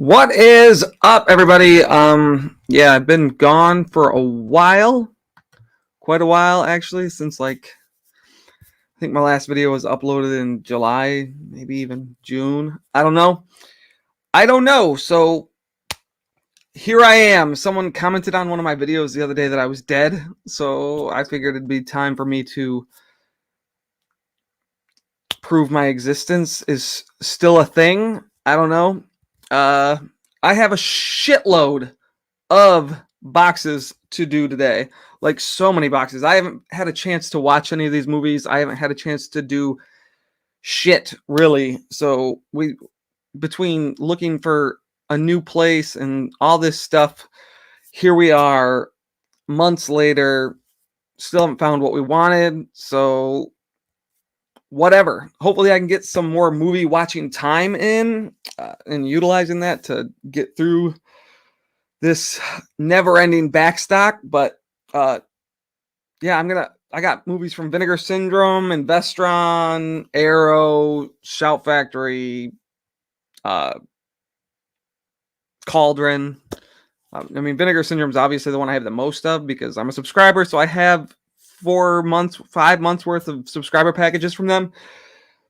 What is up, everybody? Yeah, I've been gone for a while, quite a while actually, since I think my last video was uploaded in July, maybe even June. I don't know. So here I am. Someone commented on one of my videos the other day that I was dead, so I figured it'd be time for me to prove my existence is still a thing. I don't know. I have a shitload of boxes to do today. Like, so many boxes. I haven't had a chance to watch any of these movies. I haven't had a chance to do shit, really. So between looking for a new place and all this stuff, here we are months later, still haven't found what we wanted. So whatever. Hopefully I can get some more movie watching time in and utilizing that to get through this never-ending backstock. But yeah, I got movies from Vinegar Syndrome and Vestron, Arrow, Shout Factory, Cauldron. I mean, Vinegar Syndrome is obviously the one I have the most of because I'm a subscriber, so I have 5 months worth of subscriber packages from them.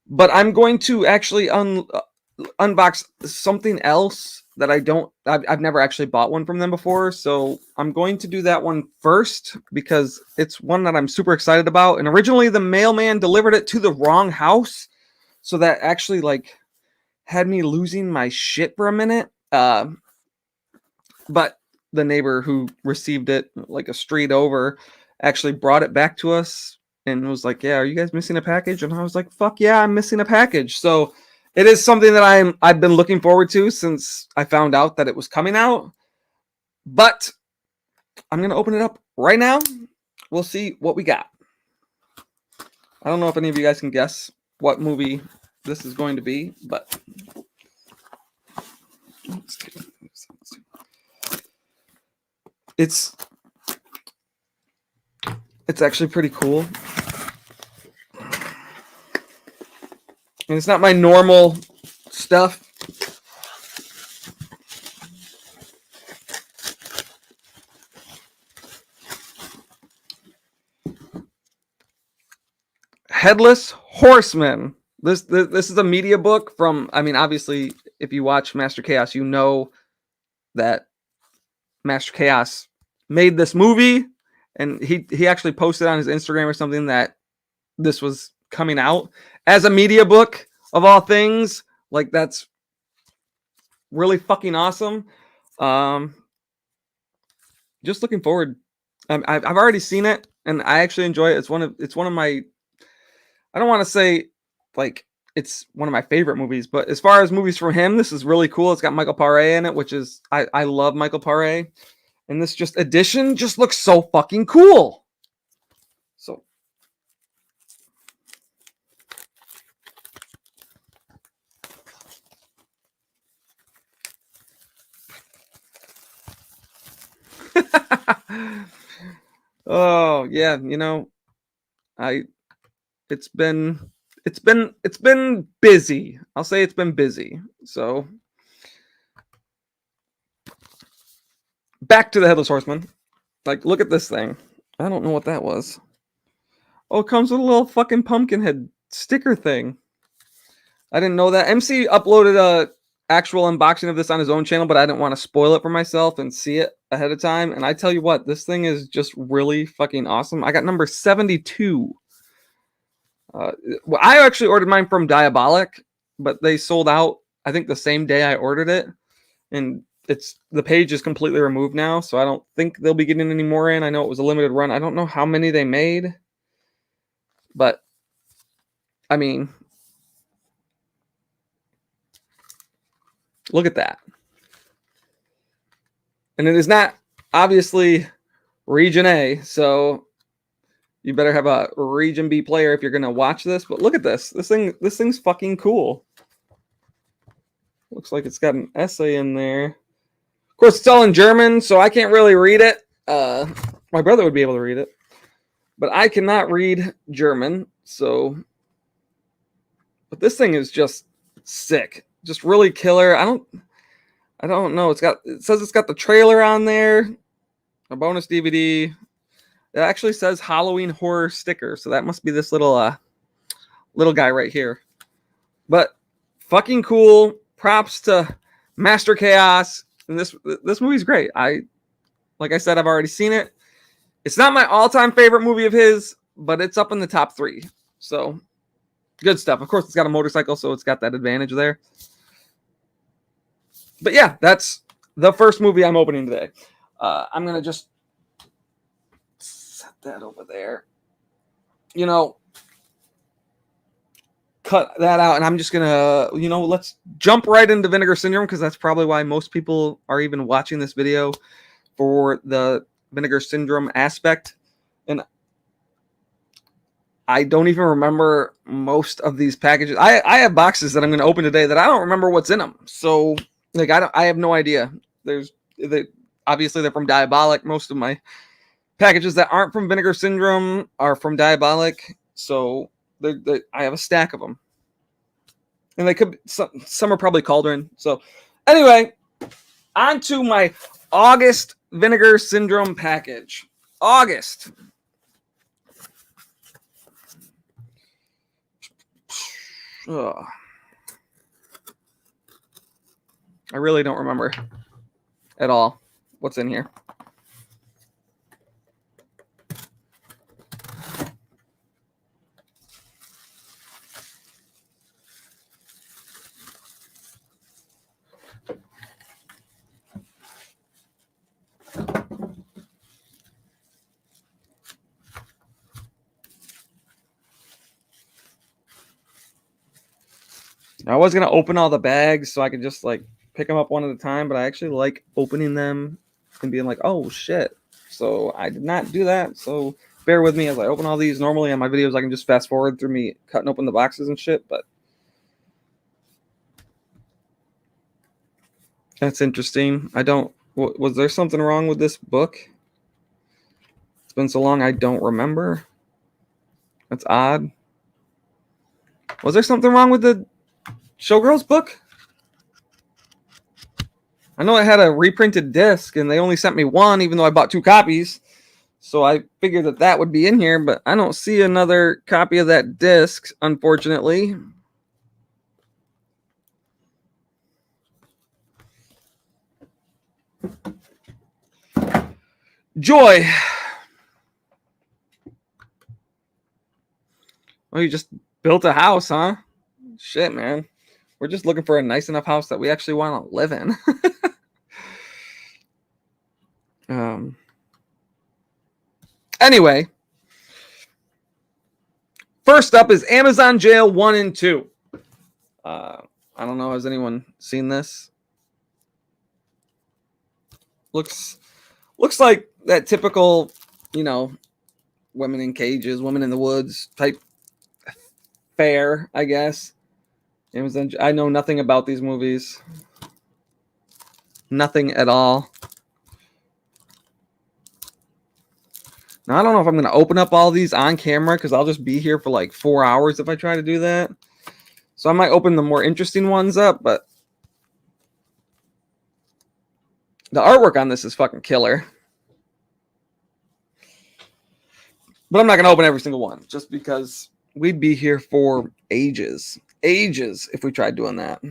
But I'm going to actually unbox something else that I've never actually bought one from them before. So I'm going to do that one first because it's one that I'm super excited about. And originally the mailman delivered it to the wrong house. So that actually had me losing my shit for a minute. But the neighbor who received it like a street over actually brought it back to us and was like, yeah, are you guys missing a package? And I was like, fuck yeah, I'm missing a package. So it is something that I've been looking forward to since I found out that it was coming out. But I'm going to open it up right now. We'll see what we got. I don't know if any of you guys can guess what movie this is going to be, but it's actually pretty cool. And it's not my normal stuff. Headless Horseman. This is a media book from, I mean, obviously, if you watch Master Chaos, you know that Master Chaos made this movie, and he actually posted on his Instagram or something that this was coming out as a media book of all things. Like, that's really fucking awesome. Just looking forward. I've already seen it and I actually enjoy it. It's one of my, I don't want to say like it's one of my favorite movies, but as far as movies from him, this is really cool. It's got Michael Paré in it, which is, I love Michael Paré, and this edition just looks so fucking cool. So oh yeah, it's been busy. I'll say it's been busy. So back to the Headless Horseman. Like, look at this thing. I don't know what that was. Oh, it comes with a little fucking pumpkin head sticker thing. I didn't know that. MC uploaded a actual unboxing of this on his own channel, but I didn't want to spoil it for myself and see it ahead of time. And I tell you what, this thing is just really fucking awesome. I got number 72. Well, I actually ordered mine from Diabolic, but they sold out, I think, the same day I ordered it. And the page is completely removed now, so I don't think they'll be getting any more in. I know it was a limited run. I don't know how many they made, but I mean, look at that. And it is not obviously Region A, so you better have a Region B player if you're going to watch this. But look at this. This thing's fucking cool. Looks like it's got an essay in there. Of course, it's all in German, so I can't really read it. My brother would be able to read it, but I cannot read German. So, but this thing is just sick, just really killer. I don't know. It says it's got the trailer on there, a bonus DVD. It actually says Halloween horror sticker, so that must be this little guy right here. But fucking cool. Props to Master Chaos. And this movie's great. Like I said, I've already seen it. It's not my all-time favorite movie of his, but it's up in the top 3. So good stuff. Of course, it's got a motorcycle, so it's got that advantage there. But yeah, that's the first movie I'm opening today. I'm going to just set that over there. Cut that out, and I'm just going to, let's jump right into Vinegar Syndrome, because that's probably why most people are even watching this video, for the Vinegar Syndrome aspect. And I don't even remember most of these packages. I have boxes that I'm going to open today that I don't remember what's in them. So I have no idea. Obviously they're from Diabolic. Most of my packages that aren't from Vinegar Syndrome are from Diabolic. So I have a stack of them. And they could be, some are probably Cauldron. So anyway, on to my August Vinegar Syndrome package. August. Ugh. I really don't remember at all what's in here. I was going to open all the bags so I could just like pick them up one at a time, but I actually like opening them and being like, oh shit. So I did not do that. So bear with me as I open all these. Normally on my videos, I can just fast forward through me cutting open the boxes and shit, but that's interesting. Was there something wrong with this book? It's been so long, I don't remember. That's odd. Was there something wrong with the Showgirls book? I know I had a reprinted disc and they only sent me one, even though I bought 2 copies. So I figured that would be in here, but I don't see another copy of that disc, unfortunately. Joy. Well, you just built a house, huh? Shit, man. We're just looking for a nice enough house that we actually want to live in. Anyway, first up is Amazon Jail 1 and 2. I don't know. Has anyone seen this? Looks like that typical, women in cages, women in the woods type fare, I guess. Amazon. I know nothing about these movies. Nothing at all. Now, I don't know if I'm going to open up all these on camera because I'll just be here for like 4 hours if I try to do that. So I might open the more interesting ones up, but the artwork on this is fucking killer. But I'm not going to open every single one just because we'd be here for ages. Ages if we tried doing that.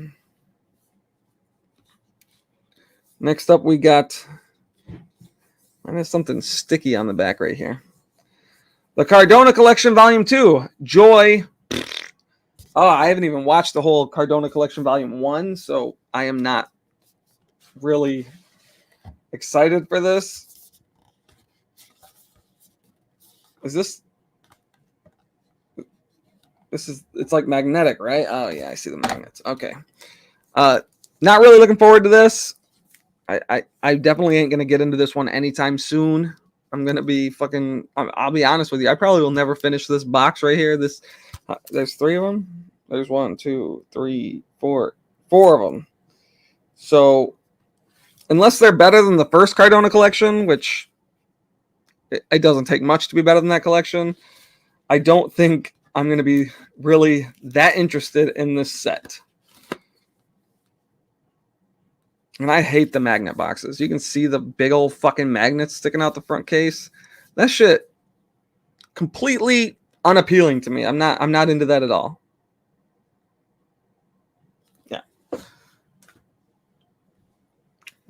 Next up, we got... There's something sticky on the back right here. The Cardona Collection Volume 2. Joy. Oh, I haven't even watched the whole Cardona Collection Volume 1, so I am not really excited for this. It's like magnetic, right? Oh, yeah, I see the magnets. Okay. Not really looking forward to this. I definitely ain't going to get into this one anytime soon. I'm going to be I'll be honest with you. I probably will never finish this box right here. There's 3 of them. There's 1, 2, 3, 4 of them. So unless they're better than the first Cardona collection, which it doesn't take much to be better than that collection, I don't think I'm going to be really that interested in this set. And I hate the magnet boxes. You can see the big old fucking magnets sticking out the front case. That shit completely unappealing to me. I'm not into that at all. Yeah.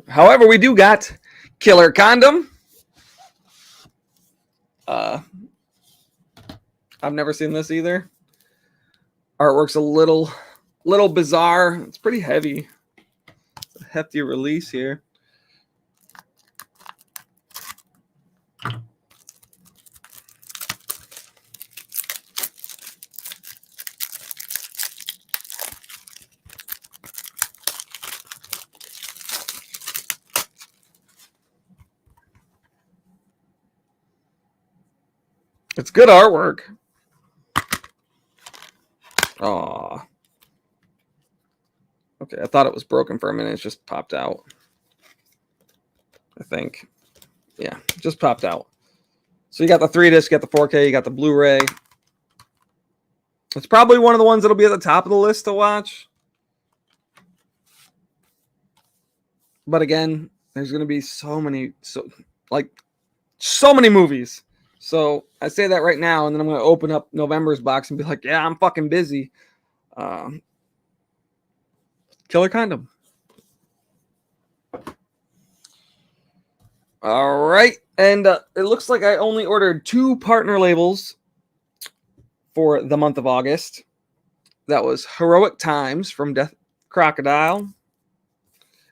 However, we do got Killer Condom. I've never seen this either. Artwork's a little bizarre. It's pretty heavy. It's a hefty release here. It's good artwork. Aw. Okay, I thought it was broken for a minute. It just popped out. I think. Yeah, just popped out. So you got the 3-disc, you got the 4K, you got the Blu-ray. It's probably one of the ones that'll be at the top of the list to watch. But again, there's going to be so many movies. So I say that right now, and then I'm going to open up November's box and be like, yeah, I'm fucking busy. Killer Condom. All right. And it looks like I only ordered 2 partner labels for the month of August. That was Heroic Times from Death Crocodile.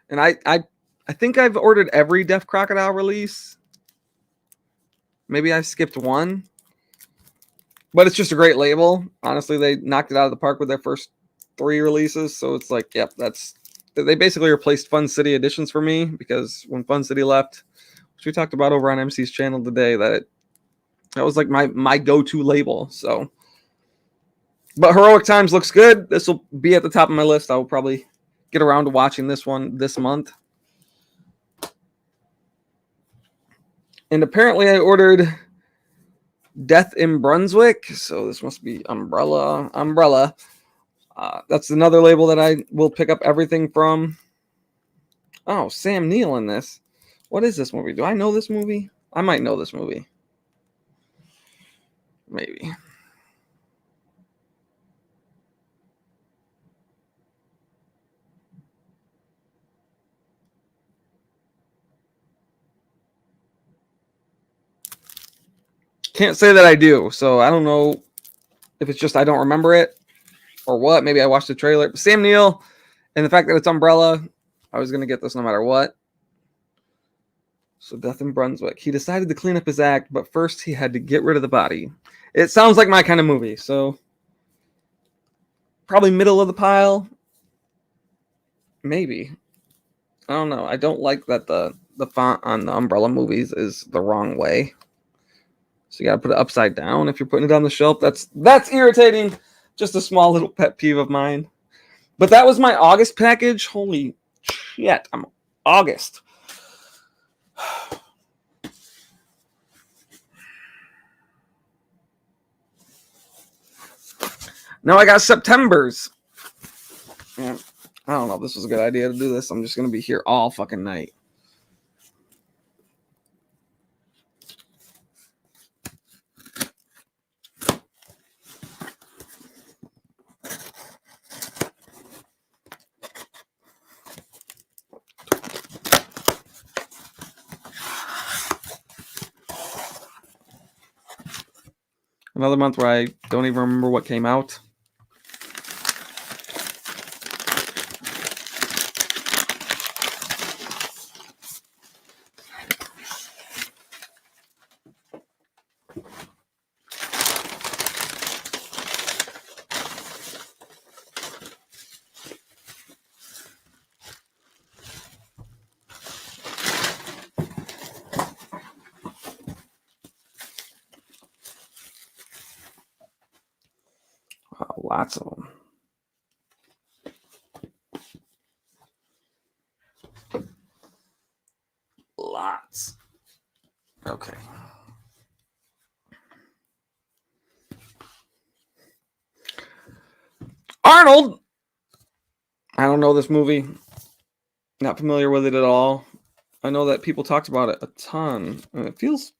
And I think I've ordered every Death Crocodile release. Maybe I skipped one. But it's just a great label. Honestly, they knocked it out of the park with their first 3 releases. So it's like, yep, they basically replaced Fun City editions for me, because when Fun City left, which we talked about over on MC's channel today, that was like my go-to label. So, but Heroic Times looks good. This will be at the top of my list. I will probably get around to watching this one this month. And apparently I ordered Death in Brunswick. So this must be Umbrella. That's another label that I will pick up everything from. Oh, Sam Neill in this. What is this movie? Do I know this movie? I might know this movie. Maybe. Can't say that I do. So I don't know if it's just I don't remember it or what. Maybe I watched the trailer. Sam Neill, and the fact that it's Umbrella, I was going to get this no matter what. So Death in Brunswick. He decided to clean up his act, but first he had to get rid of the body. It sounds like my kind of movie. So probably middle of the pile. Maybe. I don't know. I don't like that the font on the Umbrella movies is the wrong way. So you got to put it upside down if you're putting it on the shelf. That's irritating. Just a small little pet peeve of mine. But that was my August package. Holy shit. I'm August. Now I got September's. Yeah, I don't know if this was a good idea to do this. I'm just going to be here all fucking night. Another month where I don't even remember what came out. Wow, lots of them. Lots. Okay. Arnold. I don't know this movie. Not familiar with it at all. I know that people talked about it a ton. And it feels,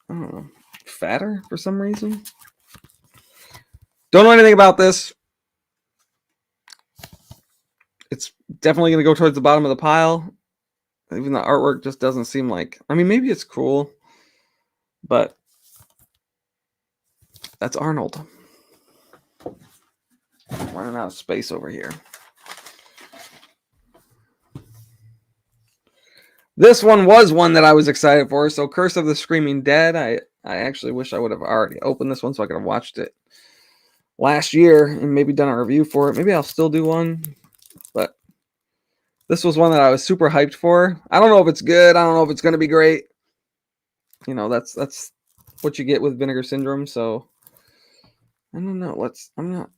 I don't know, fatter for some reason. Don't know anything about this. It's definitely going to go towards the bottom of the pile. Even the artwork just doesn't seem like... I mean, maybe it's cool. But that's Arnold. Running out of space over here. This one was one that I was excited for. So Curse of the Screaming Dead. I actually wish I would have already opened this one so I could have watched it last year and maybe done a review for it. Maybe I'll still do one. But this was one that I was super hyped for. I don't know if it's good. I don't know if it's going to be great. You know, that's what you get with Vinegar Syndrome. So I don't know. I'm not...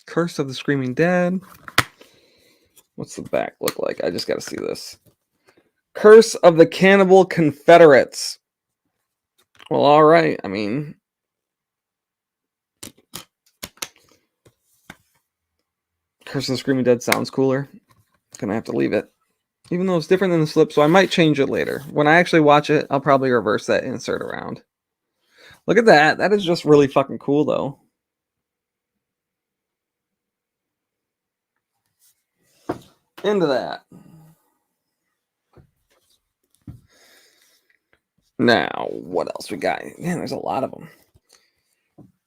Curse of the Screaming Dead. What's the back look like? I just got to see this. Curse of the Cannibal Confederates. Well, all right. I mean, Curse of the Screaming Dead sounds cooler. Gonna have to leave it. Even though it's different than the slip, so I might change it later. When I actually watch it, I'll probably reverse that insert around. Look at that. That is just really fucking cool, though. Into that. Now, what else we got? Man, there's a lot of them.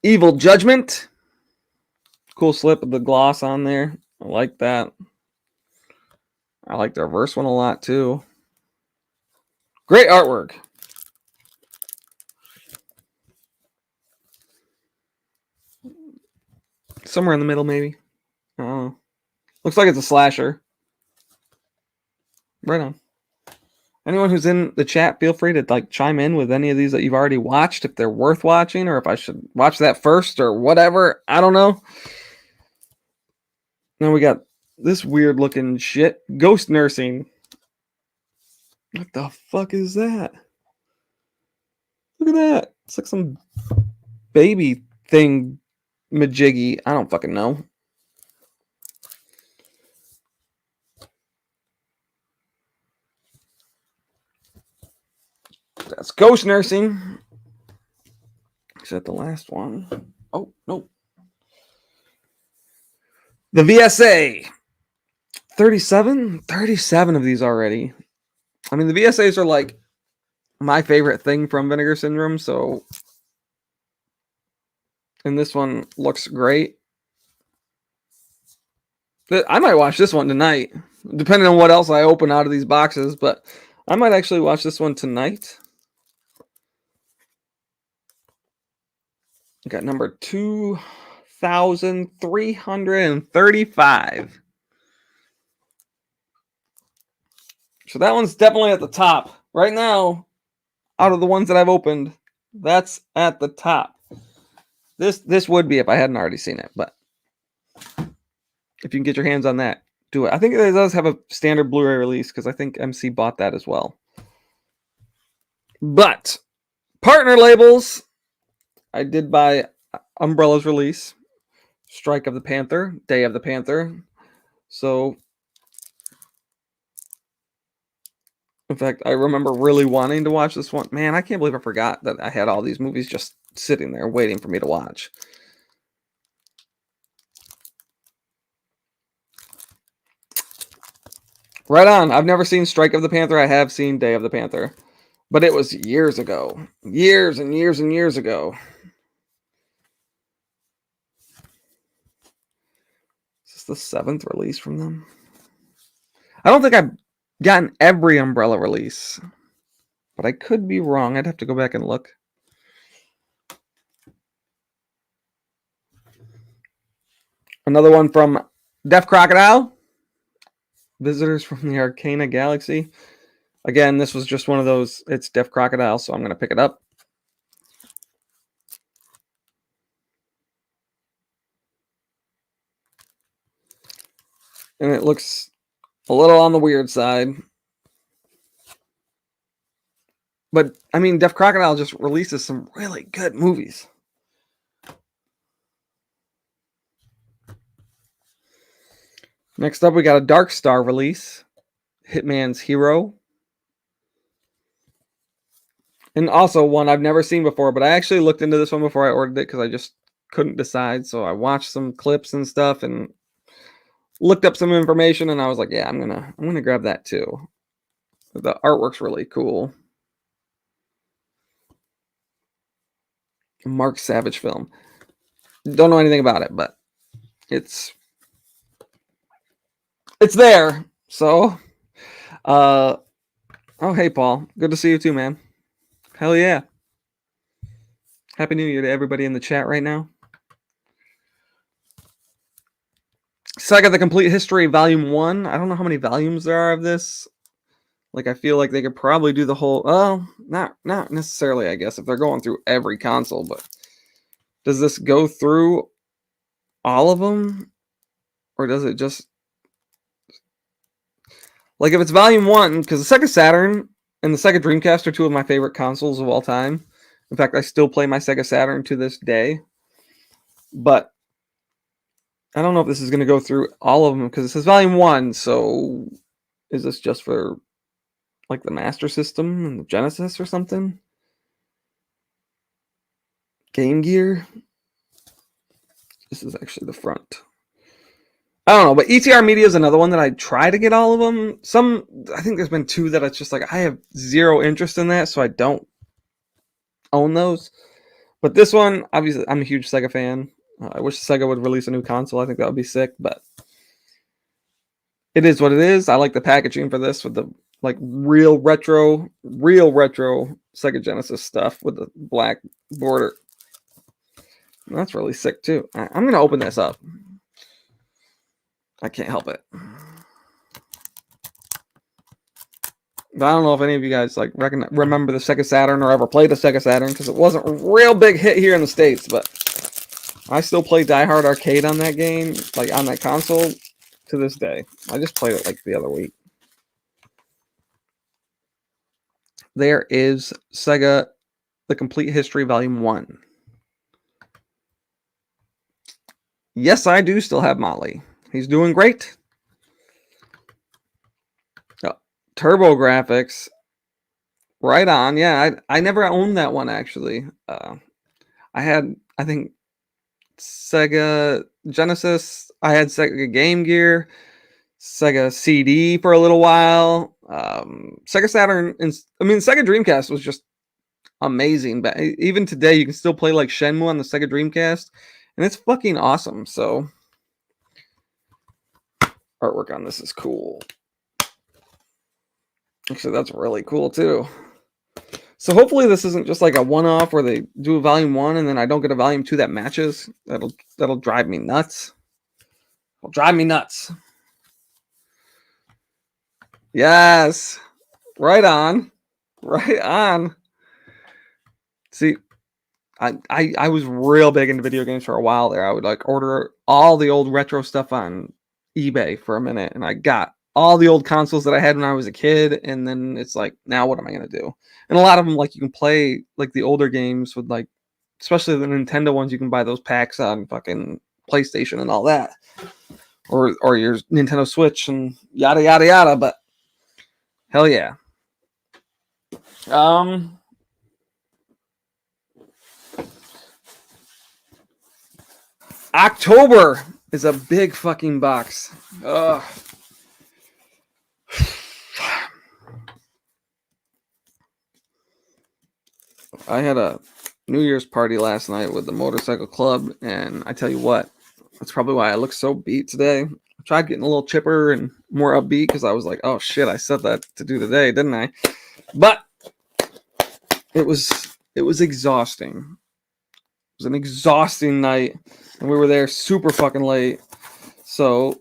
Evil Judgment. Cool slip with the gloss on there. I like that. I like the reverse one a lot, too. Great artwork. Somewhere in the middle, maybe. I don't know. Looks like it's a slasher. Right on. Anyone who's in the chat, feel free to like chime in with any of these that you've already watched, if they're worth watching, or if I should watch that first, or whatever. I don't know. Now we got this weird looking shit. Ghost Nursing. What the fuck is that? Look at that. It's like some baby thing majiggy. I don't fucking know. That's Ghost Nursing. Is that the last one? Oh, no. The VSA. 37? 37 of these already. I mean, the VSAs are like my favorite thing from Vinegar Syndrome, so... And this one looks great. I might watch this one tonight, depending on what else I open out of these boxes, but I might actually watch this one tonight. Got number 2,335. So that one's definitely at the top. Right now, out of the ones that I've opened, that's at the top. This would be if I hadn't already seen it, but if you can get your hands on that, do it. I think it does have a standard Blu-ray release because I think MC bought that as well. But partner labels, I did buy Umbrella's release, Strike of the Panther, Day of the Panther. So, in fact, I remember really wanting to watch this one. Man, I can't believe I forgot that I had all these movies just sitting there waiting for me to watch. Right on. I've never seen Strike of the Panther. I have seen Day of the Panther. But it was years ago. Years and years and years ago. Is this the 7th release from them? I don't think I've gotten every Umbrella release. But I could be wrong. I'd have to go back and look. Another one from Deaf Crocodile. Visitors from the Arcana Galaxy. Again, this was just one of those. It's Deaf Crocodile, so I'm going to pick it up. And it looks a little on the weird side. But I mean, Deaf Crocodile just releases some really good movies. Next up, we got a Dark Star release, Hitman's Hero. And also one I've never seen before, but I actually looked into this one before I ordered it because I just couldn't decide. So I watched some clips and stuff and looked up some information, and I was like, yeah, I'm gonna grab that too. The artwork's really cool. Mark Savage film. Don't know anything about it, but it's there. So oh hey Paul. Good to see you too, man. Hell yeah. Happy New Year to everybody in the chat right now. Saga The Complete History Volume 1. I don't know how many volumes there are of this. Like, I feel like they could probably do the whole... Oh, not necessarily, I guess, if they're going through every console, but... Does this go through all of them? Or does it just... Like, if it's Volume 1, because the Sega Saturn and the Sega Dreamcast are two of my favorite consoles of all time. In fact, I still play my Sega Saturn to this day. But... I don't know if this is going to go through all of them, because it says Volume 1, so... Is this just for... like the Master System and the Genesis or something? Game Gear? This is actually the front. I don't know, but ETR Media is another one that I try to get all of them. I think there's been two that it's just like, I have zero interest in that, so I don't own those. But this one, obviously, I'm a huge Sega fan. I wish Sega would release a new console. I think that would be sick, but it is what it is. I like the packaging for this with the like real retro Sega Genesis stuff with the black border. And that's really sick too. I'm going to open this up. I can't help it. But I don't know if any of you guys like remember the Sega Saturn or ever played the Sega Saturn, because it wasn't a real big hit here in the States, but I still play Die Hard Arcade on that game, like on that console to this day. I just played it like the other week. There is Sega The Complete History Volume 1. Yes, I do still have Molly. He's doing great. Turbo Graphics. Right on. Yeah, I never owned that one, actually. I had, I think, Sega Genesis. I had Sega Game Gear. Sega CD for a little while. Sega Saturn. Sega Dreamcast was just amazing. But even today, you can still play like Shenmue on the Sega Dreamcast. And it's fucking awesome. So, artwork on this is cool. Actually, that's really cool too. So hopefully this isn't just like a one-off where they do a volume 1 and then I don't get a volume 2 that matches. That'll drive me nuts. It'll drive me nuts. Yes. Right on. Right on. See, I was real big into video games for a while there. I would like order all the old retro stuff on eBay for a minute, and I got all the old consoles that I had when I was a kid, and then it's like, now what am I gonna do? And a lot of them, like, you can play like the older games with, like, especially the Nintendo ones, you can buy those packs on fucking PlayStation and all that, or your Nintendo Switch and yada yada yada. But hell yeah. October is a big fucking box. Ugh. I had a New Year's party last night with the motorcycle club, and I tell you what, that's probably why I look so beat today. I tried getting a little chipper and more upbeat because I was like, oh shit, I said that to do today, didn't I? But it was exhausting. It was an exhausting night, and we were there super fucking late. So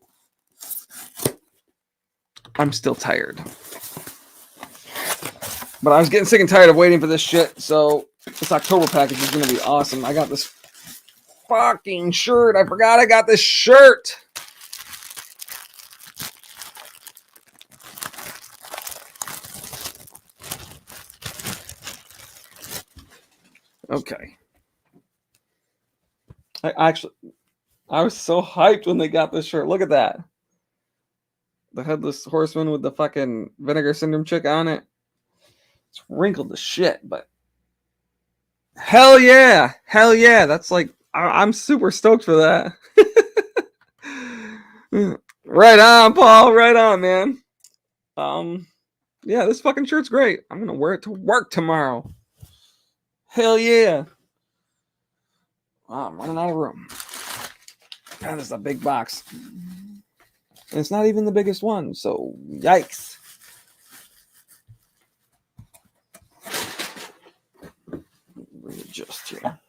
I'm still tired. But I was getting sick and tired of waiting for this shit, so this October package is going to be awesome. I got this fucking shirt. I forgot I got this shirt. Okay. I was so hyped when they got this shirt. Look at that. The Headless Horseman with the fucking Vinegar Syndrome chick on it. It's wrinkled to shit, but hell yeah. Hell yeah. That's like, I'm super stoked for that. Right on, Paul. Right on, man. Yeah, this fucking shirt's great. I'm gonna wear it to work tomorrow. Hell yeah. Wow, I'm running out of room. God, this is a big box. And it's not even the biggest one, so yikes. Readjust here.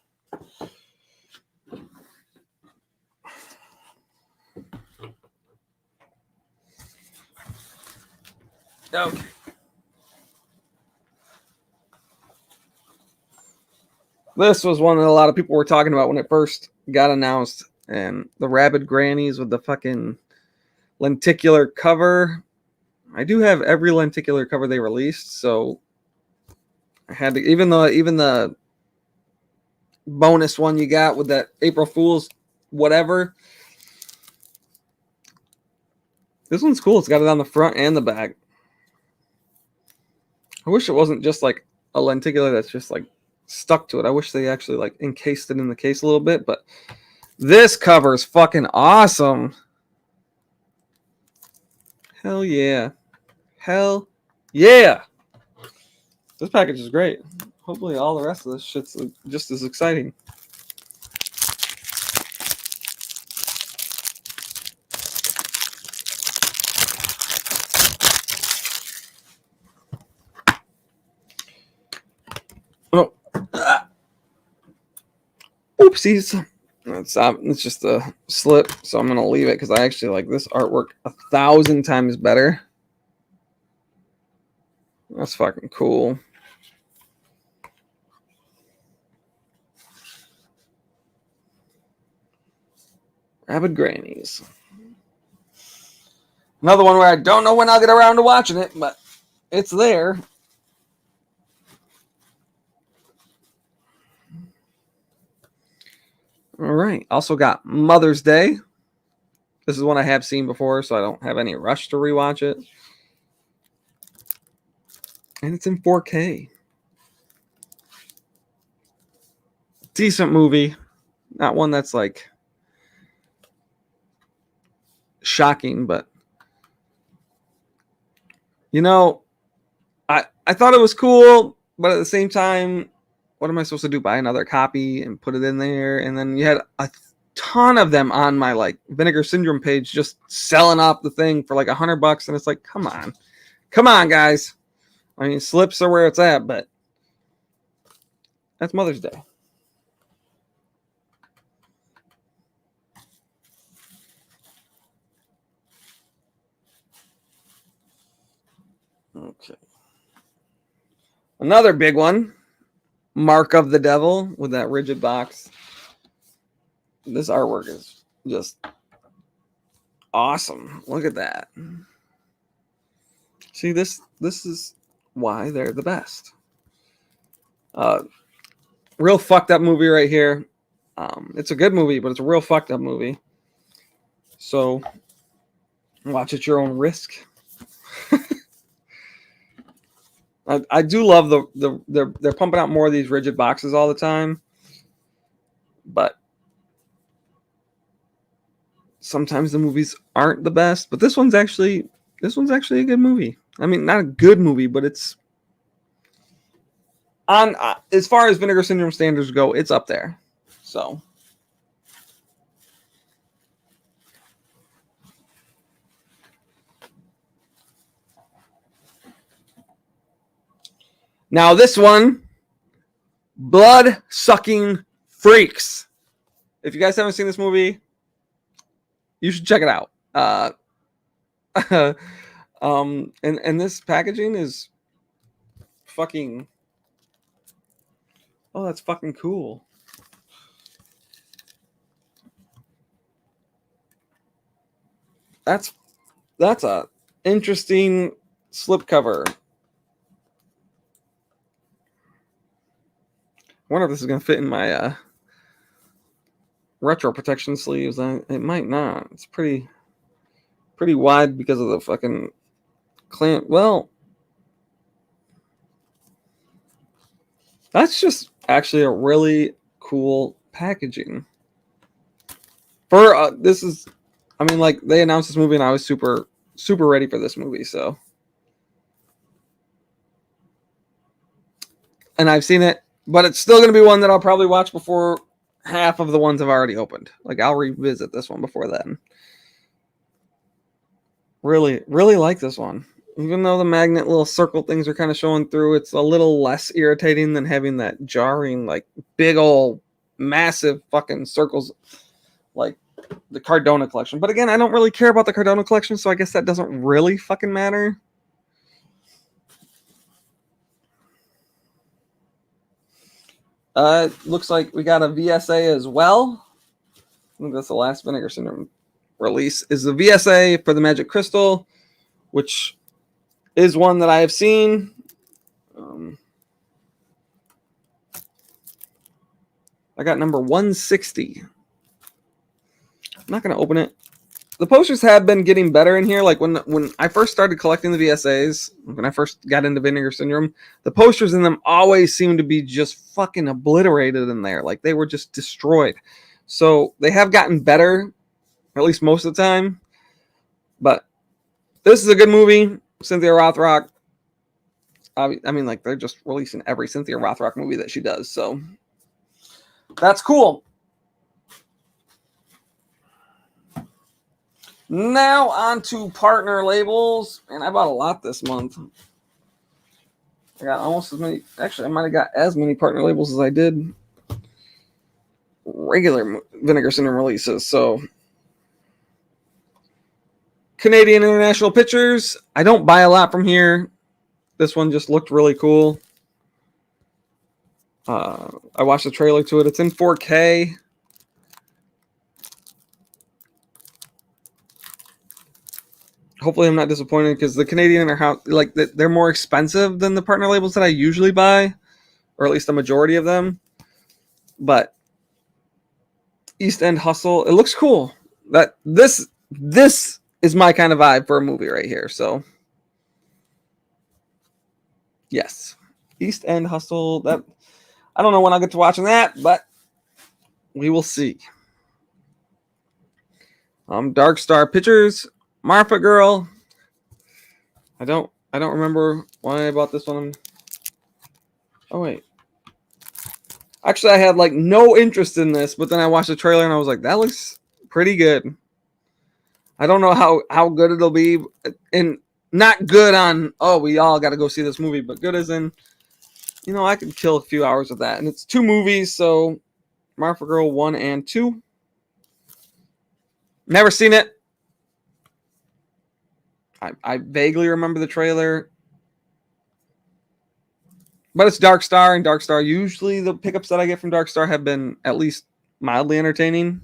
Okay. This was one that a lot of people were talking about when it first got announced. And the Rabid Grannies with the fucking lenticular cover. I do have every lenticular cover they released, so I had to, even the bonus one you got with that April Fool's whatever. This one's cool. It's got it on the front and the back. I wish it wasn't just like a lenticular that's just like stuck to it. I wish they actually like encased it in the case a little bit, but this cover is fucking awesome. Hell yeah. Hell yeah. This package is great. Hopefully all the rest of this shit's just as exciting. Oh. Oopsies. It's just a slip, so I'm going to leave it because I actually like this artwork 1,000 times better. That's fucking cool. Rabid Grannies. Another one where I don't know when I'll get around to watching it, but it's there. All right. Also got Mother's Day. This is one I have seen before, so I don't have any rush to rewatch it. And it's in 4K. Decent movie. Not one that's like shocking, but you know, I thought it was cool, but at the same time, what am I supposed to do? Buy another copy and put it in there? And then you had a ton of them on my like Vinegar Syndrome page just selling off the thing for like $100, and it's like, come on, guys. I mean, slips are where it's at, but that's Mother's Day. Okay. Another big one, Mark of the Devil with that rigid box. This artwork is just awesome. Look at that. See, this is why they're the best. Real fucked up movie right here. It's a good movie, but it's a real fucked up movie. So watch at your own risk. I do love they're pumping out more of these rigid boxes all the time, but sometimes the movies aren't the best. But this one's actually a good movie. I mean, not a good movie, but it's on as far as Vinegar Syndrome standards go, it's up there. So now this one, Blood Sucking Freaks. If you guys haven't seen this movie, you should check it out. And this packaging is fucking. Oh, that's fucking cool. That's a interesting slipcover. wonder if this is going to fit in my retro protection sleeves. It might not. It's pretty wide because of the fucking clamp. Well, that's just actually a really cool packaging. For this is, I mean, like they announced this movie and I was super ready for this movie. So, and I've seen it, but it's still going to be one that I'll probably watch before half of the ones I've already opened. Like I'll revisit this one before then. Really like this one. Even though the magnet little circle things are kind of showing through, it's a little less irritating than having that jarring, like big old massive fucking circles like the Cardona collection. But again, I don't really care about the Cardona collection, so I guess that doesn't really fucking matter. Looks like we got a VSA as well. I think that's the last Vinegar Syndrome release. Is the VSA for the Magic Crystal, which is one that I have seen. I got number 160. I'm not going to open it. The posters have been getting better in here. Like when I first started collecting the VSAs, when I first got into Vinegar Syndrome, the posters in them always seemed to be just fucking obliterated in there. Like they were just destroyed. So they have gotten better, at least most of the time. But this is a good movie. Cynthia Rothrock. I mean, like they're just releasing every Cynthia Rothrock movie that she does. So that's cool. Now on to partner labels, and I bought a lot this month. I got almost as many. Actually, I might have got as many partner labels as I did regular Vinegar Syndrome releases. So Canadian International Pictures. I don't buy a lot from here. This one just looked really cool. I watched the trailer to it. It's in 4K. Hopefully I'm not disappointed because the Canadian are like they're more expensive than the partner labels that I usually buy, or at least the majority of them. But East End Hustle, it looks cool. That this is my kind of vibe for a movie right here. So yes, East End Hustle. That I don't know when I'll get to watching that, but we will see. Dark Star Pictures, Marfa Girl. I don't remember why I bought this one. Oh wait. Actually, I had like no interest in this, but then I watched the trailer and I was like, that looks pretty good. I don't know how good it'll be, and not good on, oh, we all got to go see this movie, but good as in, you know, I could kill a few hours with that. And it's 2 movies, so Marfa Girl 1 and 2. Never seen it. I vaguely remember the trailer. But it's Dark Star, and Dark Star, usually the pickups that I get from Dark Star have been at least mildly entertaining.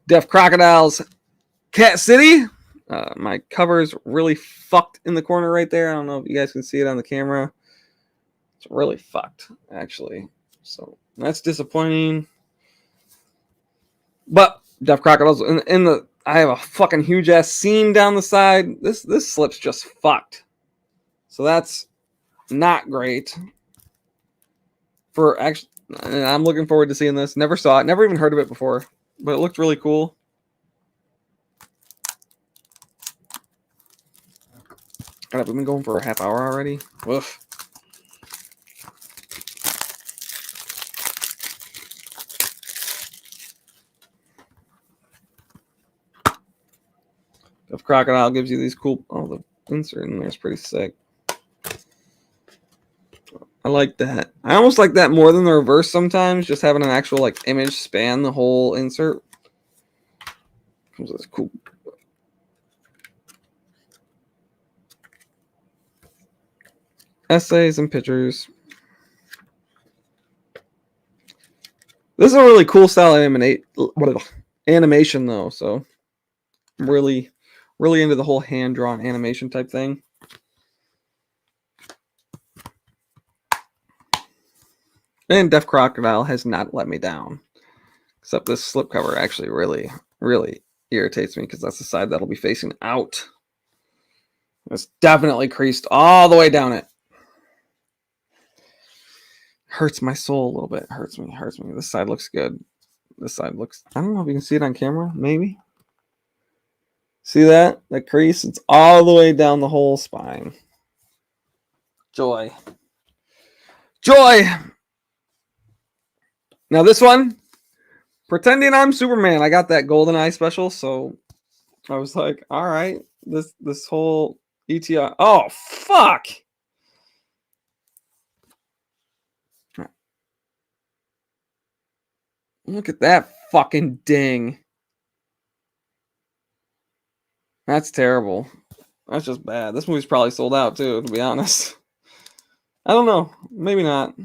Deaf Crocodiles, Cat City. My cover is really fucked in the corner right there. I don't know if you guys can see it on the camera. It's really fucked, actually. So that's disappointing. But Deaf Crocodiles, in the, I have a fucking huge ass seam down the side. This slip's just fucked. So that's not great. For actually, I'm looking forward to seeing this. Never saw it. Never even heard of it before. But it looked really cool. God, we've been going for a half hour already. Woof. If Crocodile gives you these cool... Oh, the insert in there is pretty sick. I like that. I almost like that more than the reverse sometimes. Just having an actual like image span the whole insert. That's cool. Essays and pictures. This is a really cool style of animation though. So I'm really into the whole hand-drawn animation type thing. And Deaf Crocodile has not let me down. Except this slipcover actually really, really irritates me because that's the side that'll be facing out. It's definitely creased all the way down it. Hurts my soul a little bit. Hurts me. This side looks good. This side looks... I don't know if you can see it on camera. Maybe. See that? That crease? It's all the way down the whole spine. Joy. Joy! Now this one, pretending I'm Superman. I got that GoldenEye special, so I was like, all right, this whole ETR. Oh, fuck! Look at that fucking ding. That's terrible. That's just bad. This movie's probably sold out too, to be honest. I don't know. Maybe not.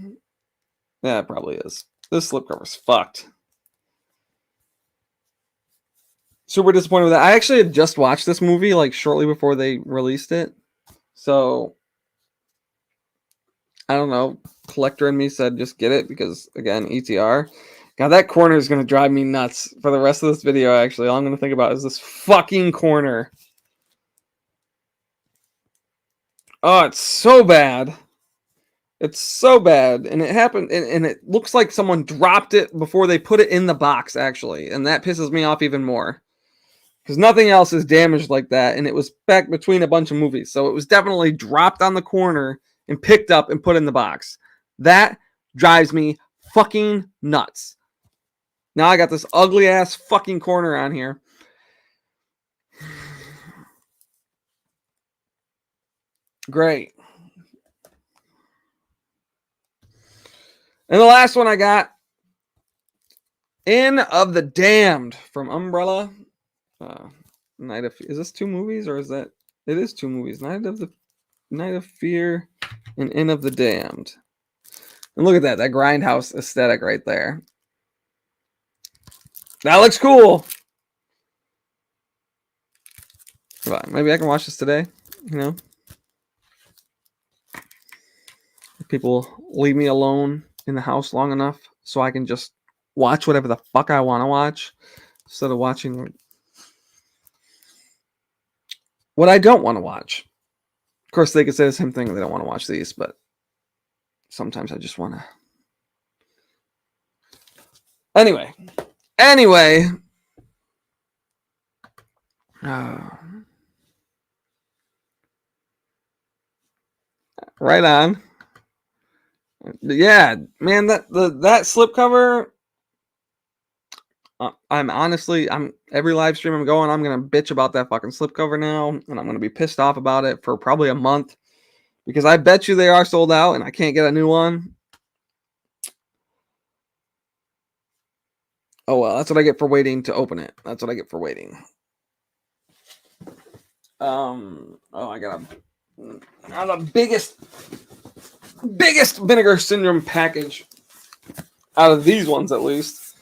Yeah, it probably is. This slipcover's fucked. Super disappointed with that. I actually had just watched this movie like shortly before they released it. So I don't know. Collector in me said just get it because again, ETR. God, that corner is gonna drive me nuts for the rest of this video. Actually, all I'm gonna think about is this fucking corner. Oh, it's so bad. It's so bad, and it happened, and it looks like someone dropped it before they put it in the box, actually, and that pisses me off even more. Because nothing else is damaged like that, and it was back between a bunch of movies, so it was definitely dropped on the corner and picked up and put in the box. That drives me fucking nuts. Now I got this ugly-ass fucking corner on here. Great. And the last one I got, In of the Damned from Umbrella. Night of... Is this 2 movies or is that... It is 2 movies. Night of Fear and In of the Damned. And look at that. That grindhouse aesthetic right there. That looks cool. Maybe I can watch this today. You know? If people leave me alone in the house long enough so I can just watch whatever the fuck I want to watch instead of watching what I don't want to watch. Of course, they could say the same thing. They don't want to watch these, but sometimes I just want to. Anyway. Right on. Yeah, man, that slipcover. I'm every live stream I'm going, I'm gonna bitch about that fucking slipcover now, and I'm gonna be pissed off about it for probably a month because I bet you they are sold out and I can't get a new one. Oh well, that's what I get for waiting to open it. That's what I get for waiting. I got the biggest Vinegar Syndrome package out of these ones, at least.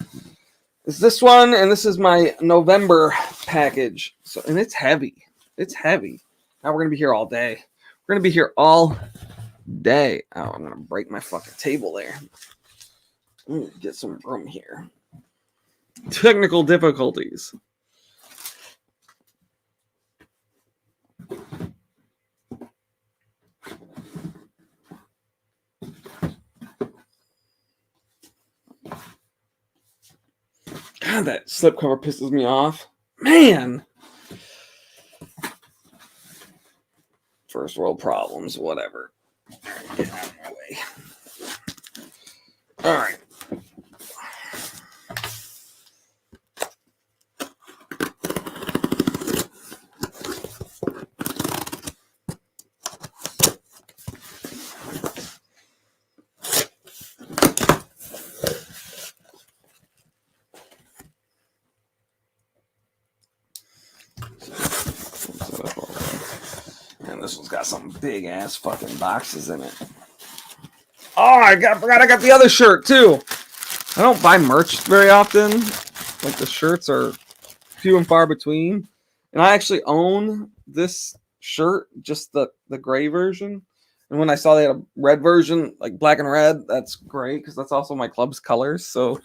Is this one, and this is my November package. So, and it's heavy. It's heavy. Now we're gonna be here all day. We're gonna be here all day. Oh, I'm gonna break my fucking table there. Let me get some room here. Technical difficulties. God, that slipcover pisses me off. Man! First world problems, whatever. Get out of my way. Alright. And this one's got some big ass fucking boxes in it. Oh, I forgot I got the other shirt too. I don't buy merch very often. Like the shirts are few and far between. And I actually own this shirt, just the gray version. And when I saw they had a red version, like black and red, that's great because that's also my club's colors. So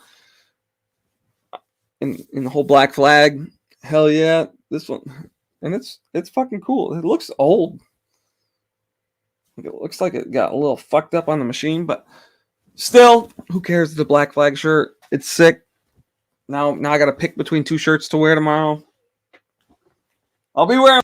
in the whole black flag, hell yeah, this one, and it's fucking cool. It looks old. It looks like it got a little fucked up on the machine, but still, who cares? The black flag shirt, it's sick. Now I got to pick between two shirts to wear tomorrow. I'll be wearing.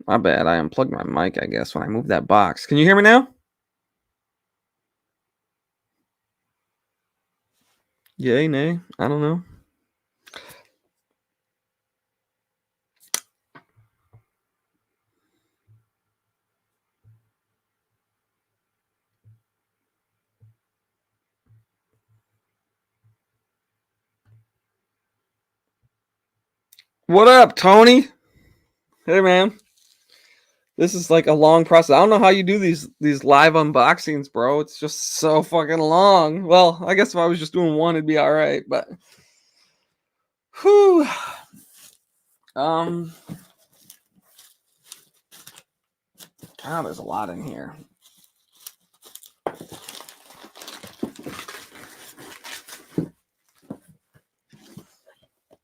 My bad. I unplugged my mic, I guess, when I moved that box. Can you hear me now? Yay, nay. I don't know. What up, Tony? Hey, man. This is like a long process. I don't know how you do these live unboxings, bro. It's just so fucking long. Well, I guess if I was just doing one, it'd be all right. But, whew. Oh, there's a lot in here.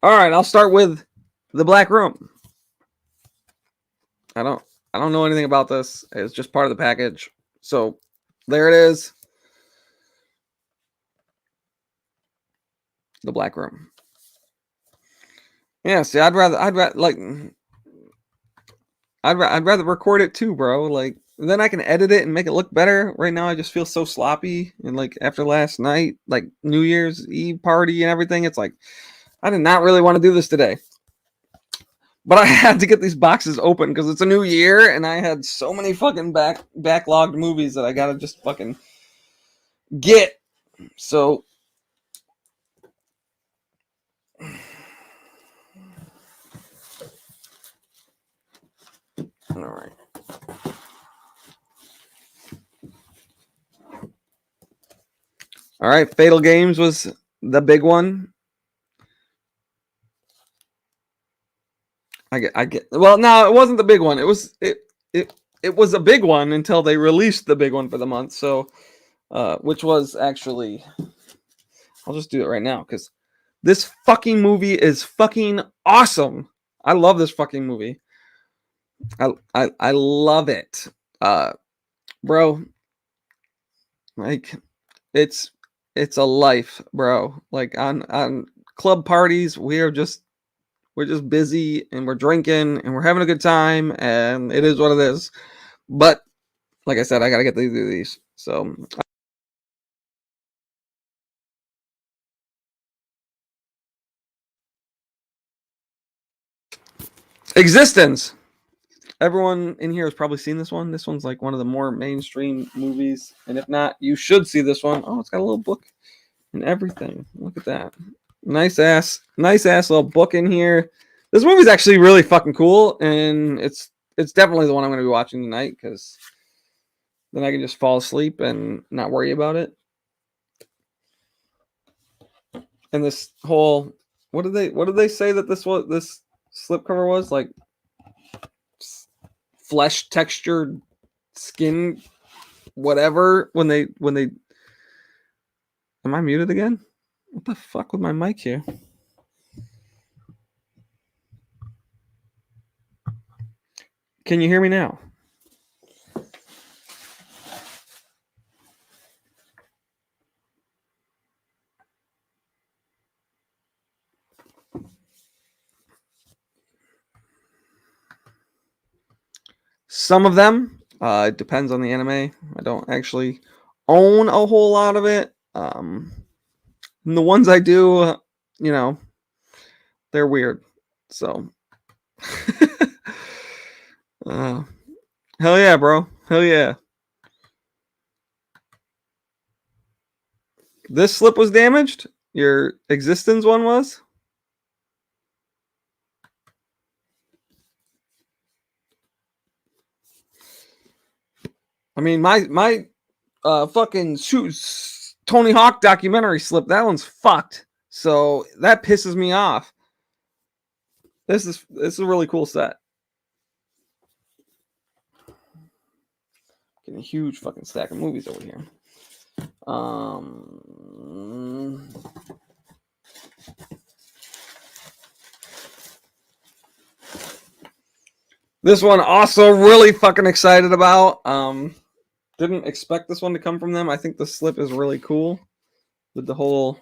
All right, I'll start with the Black Room. I don't know anything about this. It's just part of the package. So there it is. The Black Room. Yeah, see, I'd rather I'd rather record it too, bro. Like then I can edit it and make it look better. Right now I just feel so sloppy and like after last night, like New Year's Eve party and everything, it's like I did not really want to do this today. But I had to get these boxes open because it's a new year and I had so many fucking backlogged movies that I gotta just fucking get. So all right. All right, Fatal Games was the big one. I get. Well, no, it wasn't the big one. It was a big one until they released the big one for the month. So, which was actually, I'll just do it right now because this fucking movie is fucking awesome. I love this fucking movie. I love it, bro. Like, it's it's a life, bro. Like on club parties, we're just busy and we're drinking and we're having a good time and it is what it is. But like I said, I gotta get through these. So Existence. Everyone in here has probably seen this one. This one's like one of the more mainstream movies, and if not, you should see this one. Oh, it's got a little book and everything. Look at that. Nice ass little book in here. This movie's actually really fucking cool, and it's definitely the one I'm gonna be watching tonight because then I can just fall asleep and not worry about it. And this whole what did they say that this slipcover was like flesh textured skin whatever when they am I muted again? What the fuck with my mic here? Can you hear me now? Some of them It depends on the anime. I don't actually own a whole lot of it. And the ones I do, they're weird. So, uh, hell yeah, bro. Hell yeah. This slip was damaged? Your existence one was? I mean, my fucking Tony Hawk documentary slip, that one's fucked. So that pisses me off. This is a really cool set. Getting a huge fucking stack of movies over here. This one also really fucking excited about. Didn't expect this one to come from them. I think the slip is really cool with the whole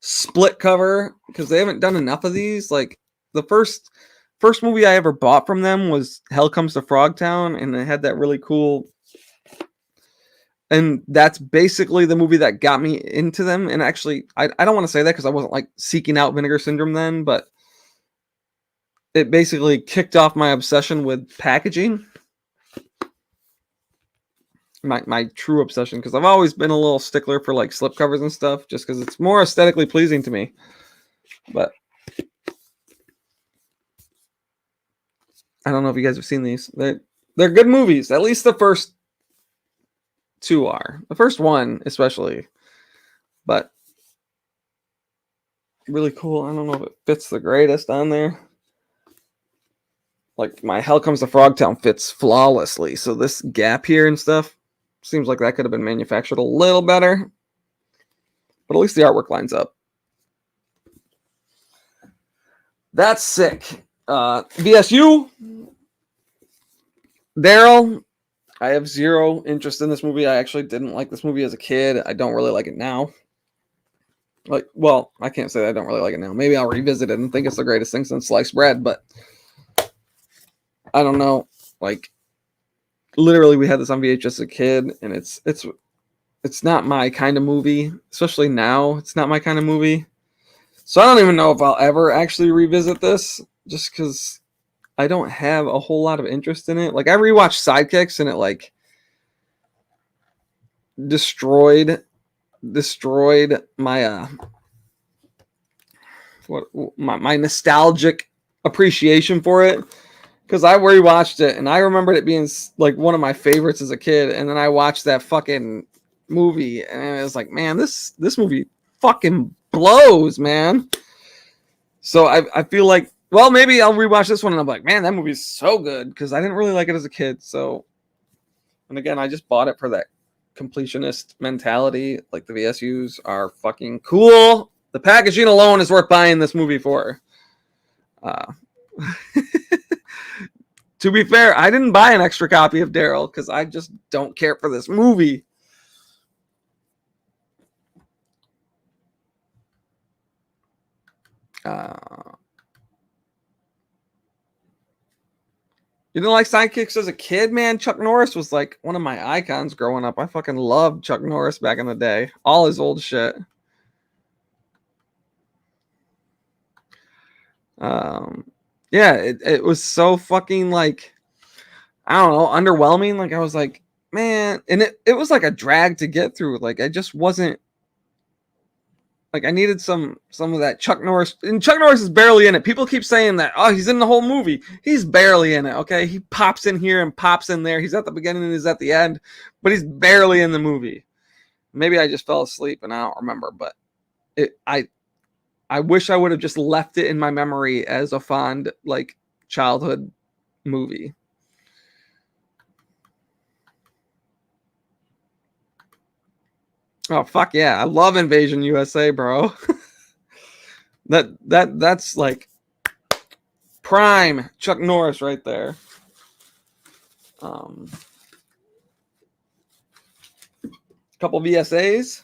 split cover because they haven't done enough of these. Like the first movie I ever bought from them was Hell Comes to Frogtown, and it had that really cool. And that's basically the movie that got me into them. And actually, I don't want to say that because I wasn't like seeking out Vinegar Syndrome then, but it basically kicked off my obsession with packaging. My true obsession, because I've always been a little stickler for like slipcovers and stuff, just because it's more aesthetically pleasing to me. But I don't know if you guys have seen these. They're good movies. At least the first two are. The first one, especially. But really cool. I don't know if it fits the greatest on there. Like my Hell Comes to Frogtown fits flawlessly. So this gap here and stuff seems like that could have been manufactured a little better. But at least the artwork lines up. That's sick. VSU. Daryl. I have zero interest in this movie. I actually didn't like this movie as a kid. I don't really like it now. Like, well, I can't say that I don't really like it now. Maybe I'll revisit it and think it's the greatest thing since sliced bread, but I don't know. Like, literally, we had this on VHS as a kid, and it's not my kind of movie, especially now. It's not my kind of movie. So I don't even know if I'll ever actually revisit this, just because I don't have a whole lot of interest in it. Like, I rewatched Sidekicks, and it like destroyed my my nostalgic appreciation for it, because I rewatched it and I remembered it being like one of my favorites as a kid, and then I watched that fucking movie and it was like, man, this movie fucking blows, man. So I feel like, well, maybe I'll rewatch this one and I'm like, man, that movie's so good, because I didn't really like it as a kid. So, and again, I just bought it for that completionist mentality. Like, the VSUs are fucking cool. The packaging alone is worth buying this movie for. To be fair, I didn't buy an extra copy of Daryl because I just don't care for this movie. You didn't like Sidekicks as a kid, man? Chuck Norris was like one of my icons growing up. I fucking loved Chuck Norris back in the day. All his old shit. Yeah, it was so fucking like, I don't know, underwhelming. Like, I was like, man, and it was like a drag to get through. Like, I just wasn't, like, I needed some of that Chuck Norris, and Chuck Norris is barely in it. People keep saying that, oh, he's in the whole movie. He's barely in it, okay? He pops in here and pops in there. He's at the beginning and he's at the end, but he's barely in the movie. Maybe I just fell asleep and I don't remember, but I wish I would have just left it in my memory as a fond, like, childhood movie. Oh, fuck yeah. I love Invasion USA, bro. That's like prime Chuck Norris right there. Couple VSAs.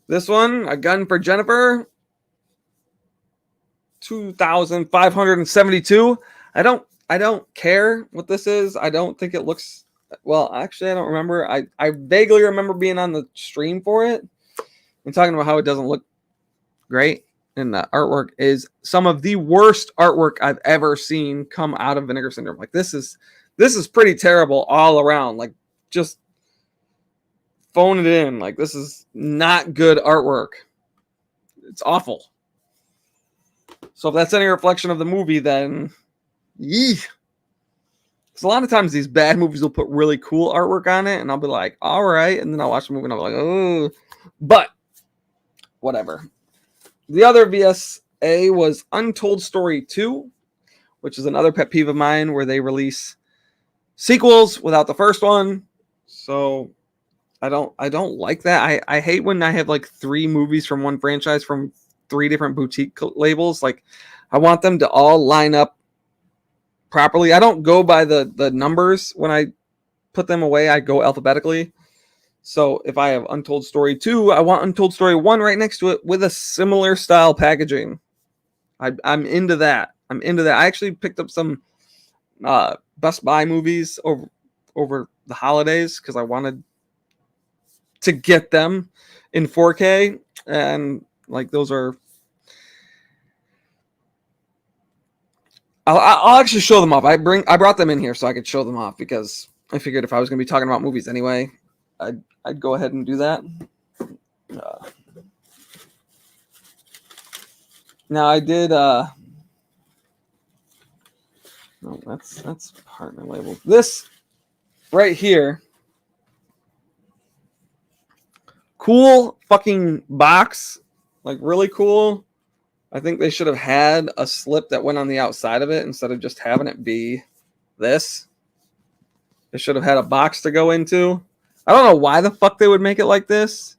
This one, A Gun for Jennifer. 2,572. I don't care what this is. I don't think it looks well, actually, I don't remember. I vaguely remember being on the stream for it and talking about how it doesn't look great. And the artwork is some of the worst artwork I've ever seen come out of Vinegar Syndrome. Like this is pretty terrible all around. Like just phone it in. Like this is not good artwork. It's awful. So if that's any reflection of the movie, then yee. Because a lot of times these bad movies will put really cool artwork on it, and I'll be like, all right, and then I'll watch the movie and I'll be like, oh, but whatever. The other VSA was Untold Story 2, which is another pet peeve of mine where they release sequels without the first one. So I don't like that. I hate when I have like 3 movies from one franchise from 3 different boutique labels. Like I want them to all line up properly. I don't go by the numbers when I put them away. I go alphabetically. So if I have Untold Story 2, I want Untold Story 1 right next to it with a similar style packaging. I'm into that. I actually picked up some Best Buy movies over the holidays because I wanted to get them in 4K, and like those are. I'll actually show them off. I brought them in here so I could show them off because I figured if I was going to be talking about movies anyway, I'd go ahead and do that. Now I did. No, that's partner label. This right here, cool fucking box, like really cool. I think they should have had a slip that went on the outside of it instead of just having it be this. They should have had a box to go into. I don't know why the fuck they would make it like this.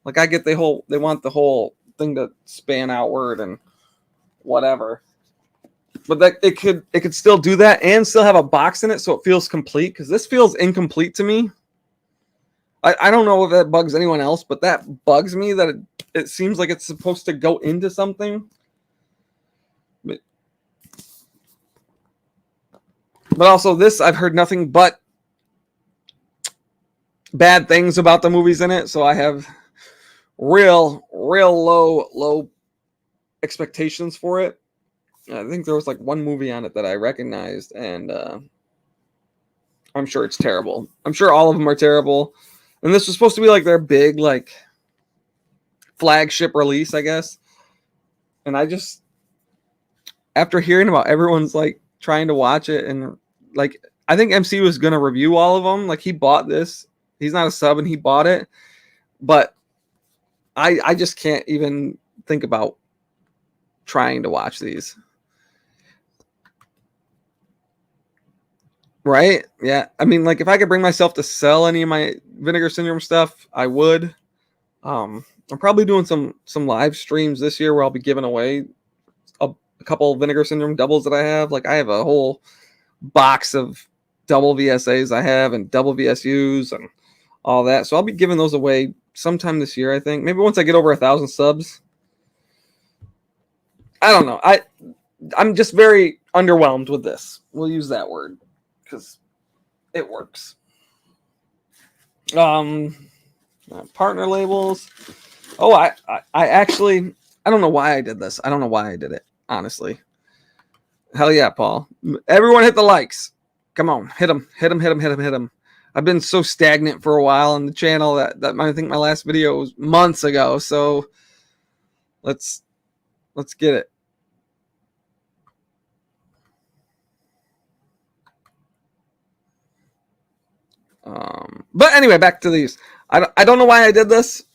Like I get they want the whole thing to span outward and whatever. But that it could still do that and still have a box in it so it feels complete, because this feels incomplete to me. I don't know if that bugs anyone else, but that bugs me that it seems like it's supposed to go into something. But also this, I've heard nothing but bad things about the movies in it, so I have real low expectations for it. I think there was like one movie on it that I recognized, and I'm sure it's terrible. I'm sure all of them are terrible. And this was supposed to be like their big like flagship release, I guess. And I just, after hearing about everyone's like trying to watch it, and like I think MC was gonna review all of them. Like he bought this. He's not a sub and he bought it. But I just can't even think about trying to watch these. Right? Yeah. I mean, like if I could bring myself to sell any of my Vinegar Syndrome stuff, I would. I'm probably doing some live streams this year where I'll be giving away a couple Vinegar Syndrome doubles that I have. Like I have a whole box of double VSAs I have and double VSUs and all that. So I'll be giving those away sometime this year, I think. Maybe once I get over 1,000 subs. I don't know. I'm just very underwhelmed with this. We'll use that word because it works. Partner labels. Oh, I actually, I don't know why I did this. I don't know why I did it, honestly. Hell yeah, Paul. Everyone hit the likes. Come on, hit them. I've been so stagnant for a while on the channel that I think my last video was months ago. So let's get it. But anyway, back to these. I don't know why I did this.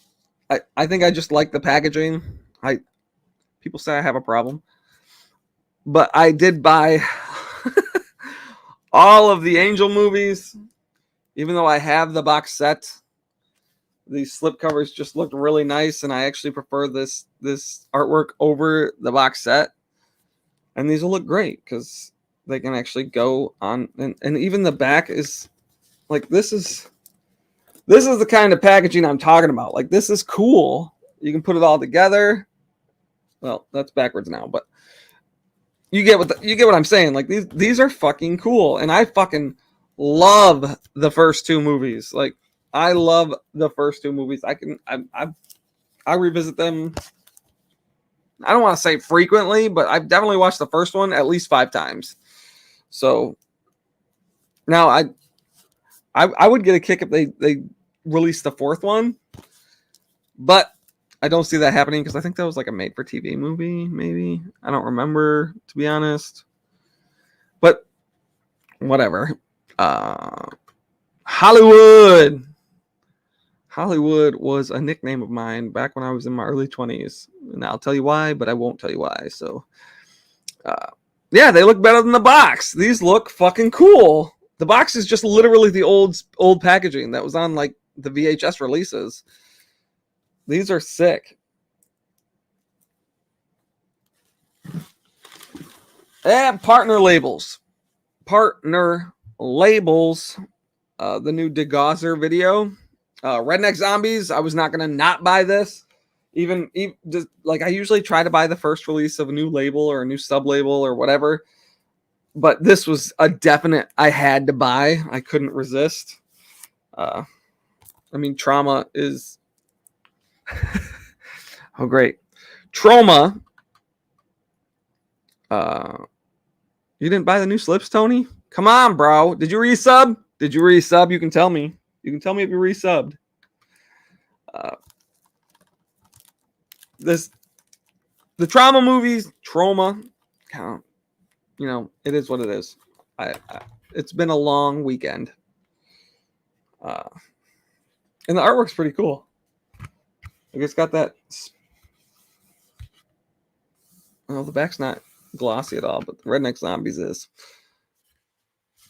I think I just like the packaging. People say I have a problem, but I did buy all of the Angel movies, even though I have the box set. These slipcovers just looked really nice, and I actually prefer this artwork over the box set. And these will look great because they can actually go on, and even the back is like this is the kind of packaging I'm talking about. Like this is cool. You can put it all together. Well, that's backwards now, but you get what I'm saying. Like these are fucking cool, and I fucking love the first two movies. Like, I love the first two movies. I revisit them. I don't want to say frequently, but I've definitely watched the first one at least 5 times. So now I would get a kick if they released the fourth one, but I don't see that happening because I think that was like a made for TV movie. Maybe I don't remember, to be honest. But whatever. Hollywood was a nickname of mine back when I was in my early 20s. And I'll tell you why, but I won't tell you why. So, yeah, they look better than the box. These look fucking cool. The box is just literally the old packaging that was on like the VHS releases. These are sick. And partner labels. The new DeGauzer video. Redneck Zombies. I was not going to not buy this. Even just, like, I usually try to buy the first release of a new label or a new sub label or whatever. But this was a definite I had to buy. I couldn't resist. I mean, Trauma is... oh, great. Trauma. You didn't buy the new slips, Tony? Come on, bro. Did you resub? You can tell me. You can tell me if you resubbed. The Trauma movies, Trauma, you know, it is what it is. It's been a long weekend. And the artwork's pretty cool. Like, it's got that... well, the back's not glossy at all, but the Redneck Zombies is.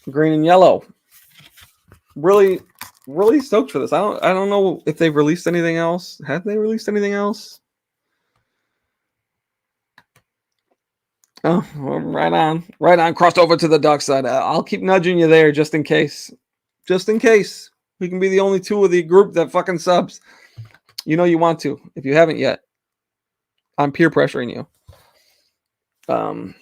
Green and yellow. Really, really stoked for this. I don't know if they've released anything else. Have they released anything else? Oh, well, right on. Crossed over to the dark side. I'll keep nudging you there just in case. Just in case. We can be the only two of the group that fucking subs. You know you want to, if you haven't yet. I'm peer pressuring you. And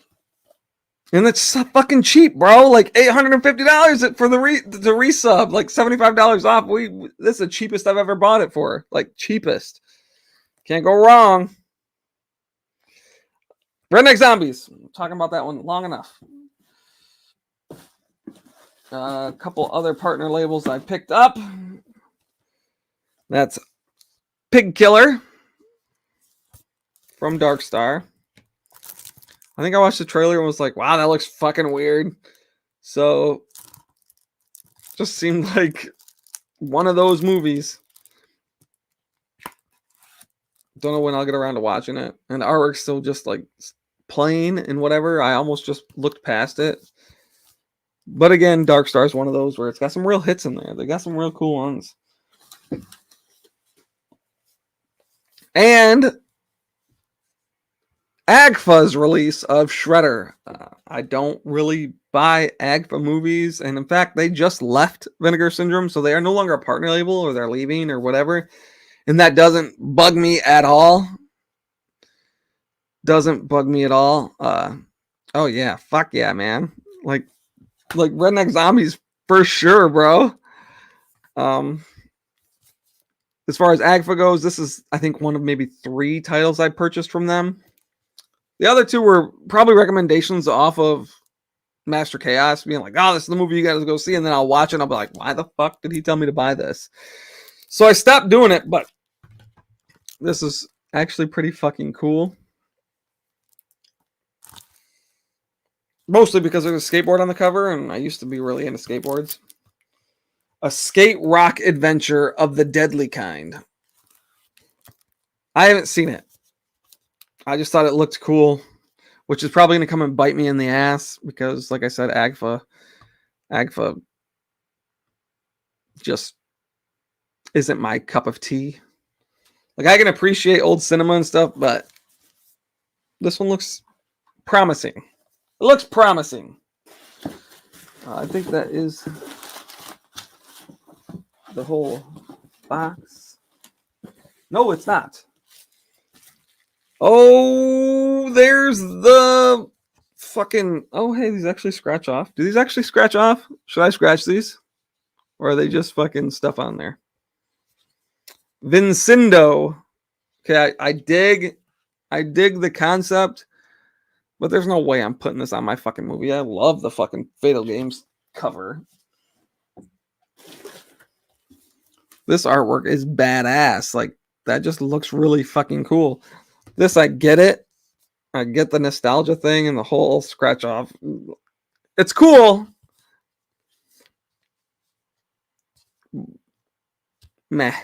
it's so fucking cheap, bro. Like $850 for the resub, like $75 off. This is the cheapest I've ever bought it for. Like, cheapest. Can't go wrong. Redneck Zombies. I'm talking about that one long enough. A couple other partner labels I picked up. That's Pig Killer from Dark Star. I think I watched the trailer and was like, wow, that looks fucking weird. So, just seemed like one of those movies. Don't know when I'll get around to watching it. And the artwork's still just like plain and whatever. I almost just looked past it. But again, Dark Star is one of those where it's got some real hits in there. They got some real cool ones. And AGFA's release of Shredder. I don't really buy AGFA movies, and in fact, they just left Vinegar Syndrome, so they are no longer a partner label, or they're leaving, or whatever, and that doesn't bug me at all. Doesn't bug me at all. Oh yeah, fuck yeah, man. Like Redneck Zombies for sure, bro. As far as AGFA goes, this is, I think, one of maybe 3 titles I purchased from them. The other 2 were probably recommendations off of Master Chaos, being like, oh, this is the movie you guys go see, and then I'll watch it, and I'll be like, why the fuck did he tell me to buy this? So I stopped doing it, but this is actually pretty fucking cool. Mostly because there's a skateboard on the cover, and I used to be really into skateboards. A skate rock adventure of the deadly kind. I haven't seen it. I just thought it looked cool, which is probably going to come and bite me in the ass because, like I said, AGFA just isn't my cup of tea. Like, I can appreciate old cinema and stuff, but this one looks promising. It looks promising. I think that is the whole box. No, it's not. Oh, there's the fucking. Oh, hey, these actually scratch off. Do these actually scratch off? Should I scratch these? Or are they just fucking stuff on there? Vincindo. Okay, I dig the concept, but there's no way I'm putting this on my fucking movie. I love the fucking Fatal Games cover. This artwork is badass. Like, that just looks really fucking cool. This, I get it. I get the nostalgia thing and the whole scratch off. It's cool. Meh.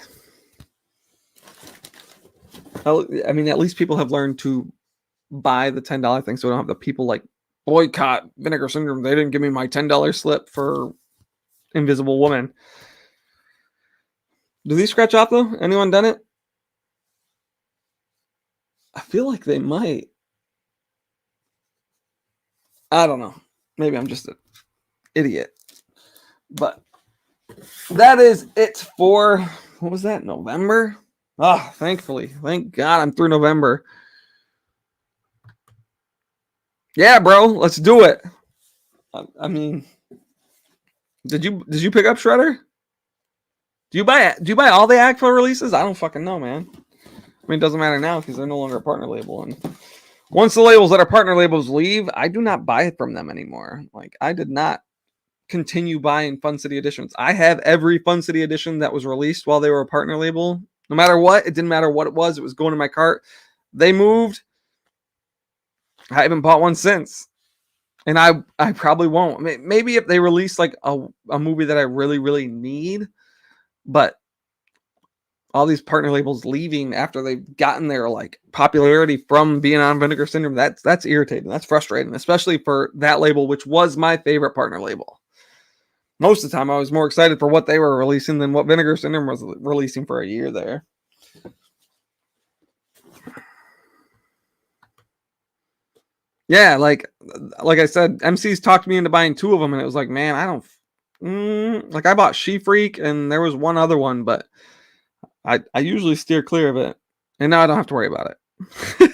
I mean, at least people have learned to buy the $10 thing, so we don't have the people like boycott Vinegar Syndrome. They didn't give me my $10 slip for Invisible Woman. Do these scratch off though? Anyone done it? I feel like they might. I don't know. Maybe I'm just an idiot. But that is it for, what was that, November? Oh, thankfully. Thank God I'm through November. Yeah, bro, let's do it. I mean, did you pick up Shredder? Do you buy all the Agfa releases? I don't fucking know, man. I mean, it doesn't matter now because they're no longer a partner label. And once the labels that are partner labels leave, I do not buy it from them anymore. Like, I did not continue buying Fun City editions. I have every Fun City edition that was released while they were a partner label. No matter what, it didn't matter what it was going in my cart. They moved. I haven't bought one since. And I probably won't. Maybe if they release like a movie that I really, really need. But all these partner labels leaving after they've gotten their like popularity from being on Vinegar Syndrome, that's irritating. That's frustrating, especially for that label, which was my favorite partner label. Most of the time, I was more excited for what they were releasing than what Vinegar Syndrome was releasing for a year there. Yeah, like I said, MC's talked me into buying 2 of them, and it was like, man, I don't like. I bought She Freak, and there was one other one, but I usually steer clear of it, and now I don't have to worry about it.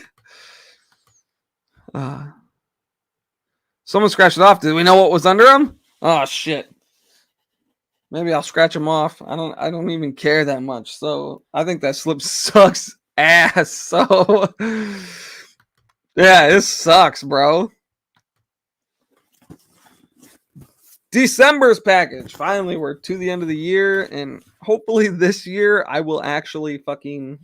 Someone scratched it off. Did we know what was under them? Oh shit. Maybe I'll scratch them off. I don't even care that much. So I think that slip sucks ass. So yeah, it sucks, bro. December's package. Finally, we're to the end of the year, and hopefully this year I will actually fucking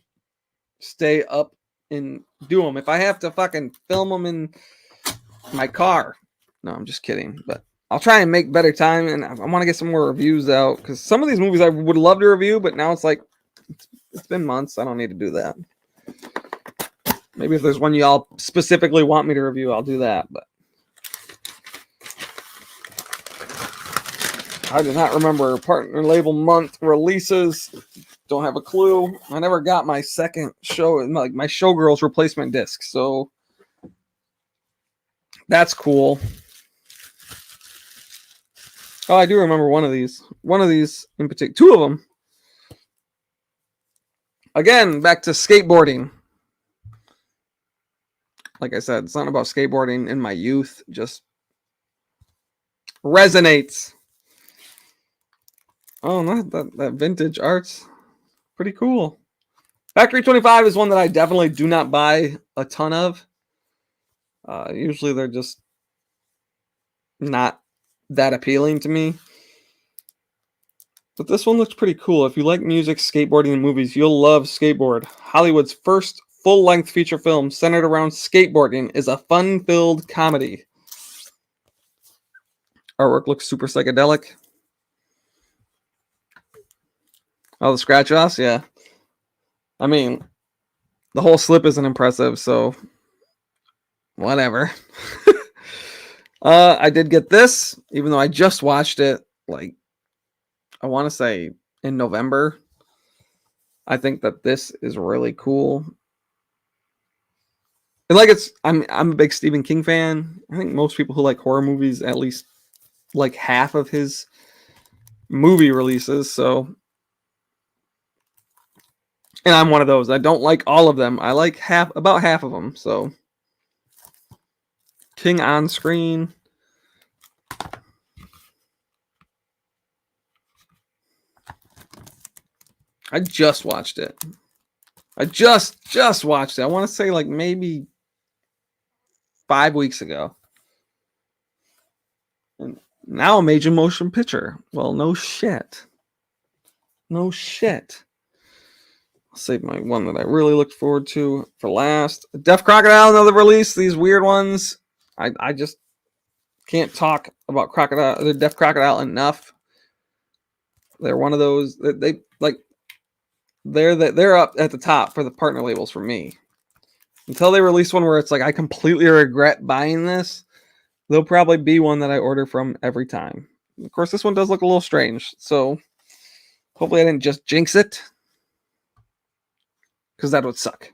stay up and do them. If I have to fucking film them in my car. No, I'm just kidding. But I'll try and make better time, and I want to get some more reviews out, because some of these movies I would love to review, but now it's like, it's been months. I don't need to do that. Maybe if there's one y'all specifically want me to review, I'll do that. But I do not remember partner label month releases. Don't have a clue. I never got my second show, like my Showgirls replacement disc, so that's cool. Oh, I do remember one of these. One of these in particular. 2 of them. Again, back to skateboarding. Like I said, something about skateboarding in my youth just resonates. Oh, no, that vintage art's pretty cool. Factory 25 is one that I definitely do not buy a ton of. Usually they're just not that appealing to me. But this one looks pretty cool. If you like music, skateboarding, and movies, you'll love Skateboard. Hollywood's first full-length feature film centered around skateboarding is a fun-filled comedy. Artwork looks super psychedelic. Oh, the scratch-offs? Yeah. I mean, the whole slip isn't impressive, so whatever. I did get this, even though I just watched it, like, I want to say in November. I think that this is really cool. And like, I'm a big Stephen King fan. I think most people who like horror movies at least like half of his movie releases, so, and I'm one of those. I don't like all of them. I like about half of them, so King on Screen. I just watched it. I just watched it. I want to say like maybe 5 weeks ago. And now a major motion picture. Well, no shit. No shit. I'll save my one that I really looked forward to for last. Deaf Crocodile, another release. These weird ones. I just can't talk about Crocodile, the Deaf Crocodile enough. They're one of those that they're up at the top for the partner labels for me. Until they release one where it's like I completely regret buying this, they'll probably be one that I order from every time. Of course, this one does look a little strange, so hopefully I didn't just jinx it, because that would suck.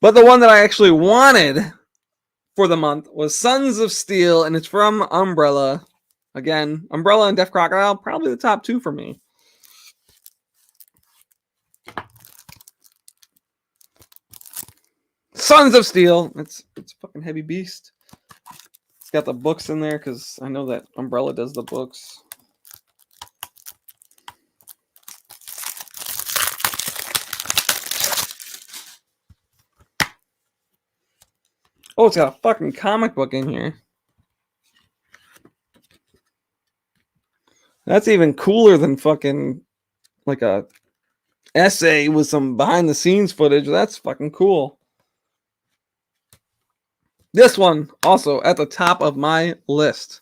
But the one that I actually wanted for the month was Sons of Steel, and it's from Umbrella. Again, Umbrella and Deaf Crocodile, probably the top two for me. Sons of Steel. It's a fucking heavy beast. It's got the books in there because I know that Umbrella does the books. Oh, it's got a fucking comic book in here. That's even cooler than fucking like a essay with some behind the scenes footage. That's fucking cool. This one also at the top of my list.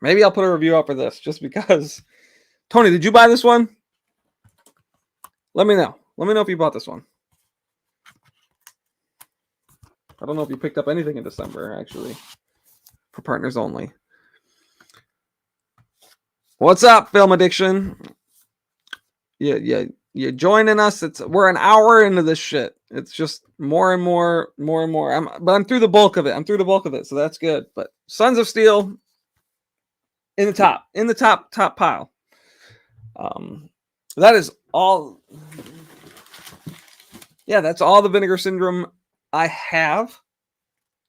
Maybe I'll put a review out for this just because. Tony, did you buy this one? Let me know. Let me know if you bought this one. I don't know if you picked up anything in December, actually. For partners only. What's up, Film Addiction? You're joining us. We're an hour into this shit. It's just more and more. But I'm through the bulk of it. So that's good. But Sons of Steel in the top pile. That is all. Yeah, that's all the Vinegar Syndrome I have.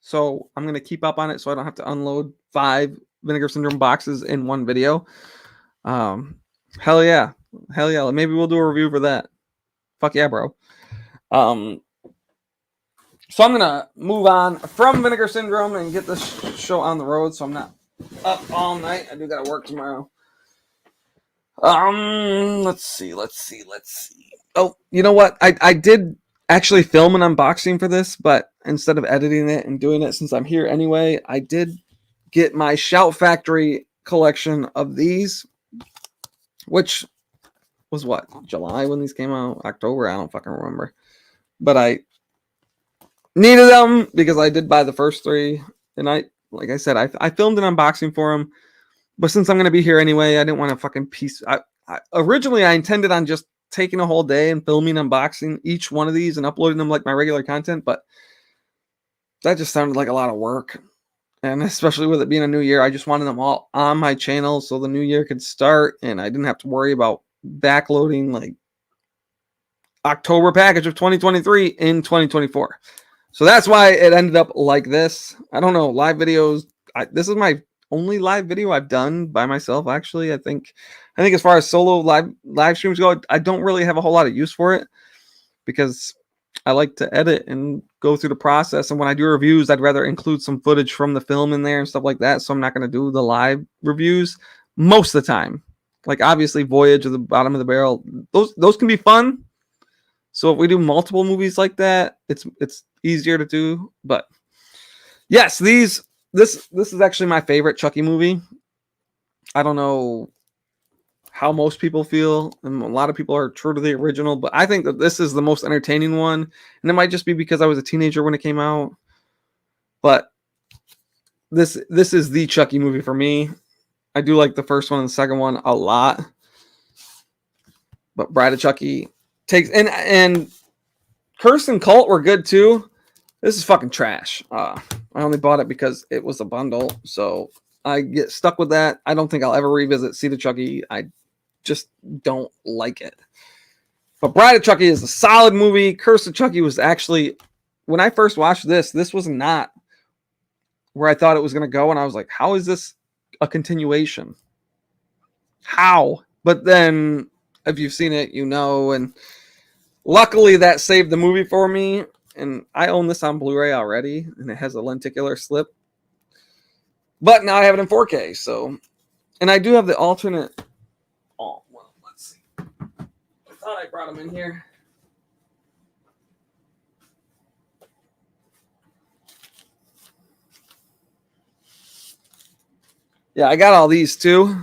So I'm gonna keep up on it so I don't have to unload 5 Vinegar Syndrome boxes in one video. Hell yeah. Maybe we'll do a review for that. Fuck yeah, bro. So I'm gonna move on from Vinegar Syndrome and get this show on the road so I'm not up all night. I do gotta work tomorrow. Let's see. Oh, you know what? I did actually film an unboxing for this, but instead of editing it and doing it since I'm here anyway, I did get my Shout Factory collection of these, which was what, July when these came out? October? I don't fucking remember. But I needed them because I did buy the first 3. And like I said, I filmed an unboxing for them. But since I'm going to be here anyway, I didn't want to fucking piece. Originally, I intended on just taking a whole day and filming unboxing each one of these and uploading them like my regular content. But that just sounded like a lot of work. And especially with it being a new year, I just wanted them all on my channel so the new year could start and I didn't have to worry about backloading like October package of 2023 in 2024. So that's why it ended up like this. I don't know, live videos. This is my only live video I've done by myself, actually. I think as far as solo live streams go, I don't really have a whole lot of use for it because I like to edit and go through the process. And when I do reviews, I'd rather include some footage from the film in there and stuff like that. So I'm not going to do the live reviews most of the time. Like obviously Voyage of the Bottom of the Barrel, those can be fun. So if we do multiple movies like that, it's easier to do. But yes, this is actually my favorite Chucky movie. I don't know how most people feel, and a lot of people are true to the original, but I think that this is the most entertaining one, and it might just be because I was a teenager when it came out, but this is the Chucky movie for me. I do like the first one and the second one a lot, but Bride of Chucky takes, and Curse and Cult were good too. This is fucking trash. I only bought it because it was a bundle, so I get stuck with that. I don't think I'll ever revisit Seed of Chucky. I just don't like it. But Bride of Chucky is a solid movie. Curse of Chucky was actually, when I first watched this was not where I thought it was going to go, and I was like, how is this a continuation? How? But then, if you've seen it, you know, and luckily that saved the movie for me, and I own this on Blu-ray already, and it has a lenticular slip. But now I have it in 4K, so... And I do have the alternate... Oh, well, let's see. I thought I brought them in here. Yeah, I got all these too.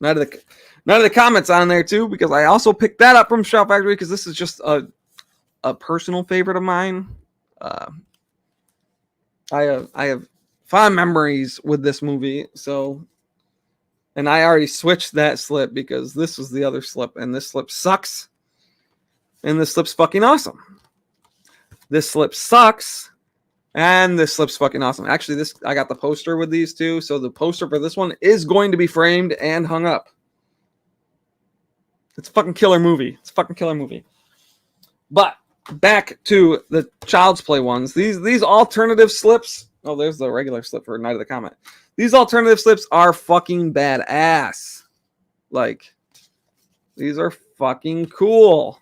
None of the comments on there too, because I also picked that up from Shout Factory because this is just a personal favorite of mine. I have fond memories with this movie, so, and I already switched that slip because this was the other slip, and this slip sucks, and this slip's fucking awesome. This slip sucks, and this slip's fucking awesome. Actually, I got the poster with these two, so the poster for this one is going to be framed and hung up. It's a fucking killer movie. It's a fucking killer movie. But back to the Child's Play ones. These alternative slips. Oh, there's the regular slip for Night of the Comet. These alternative slips are fucking badass. Like, these are fucking cool.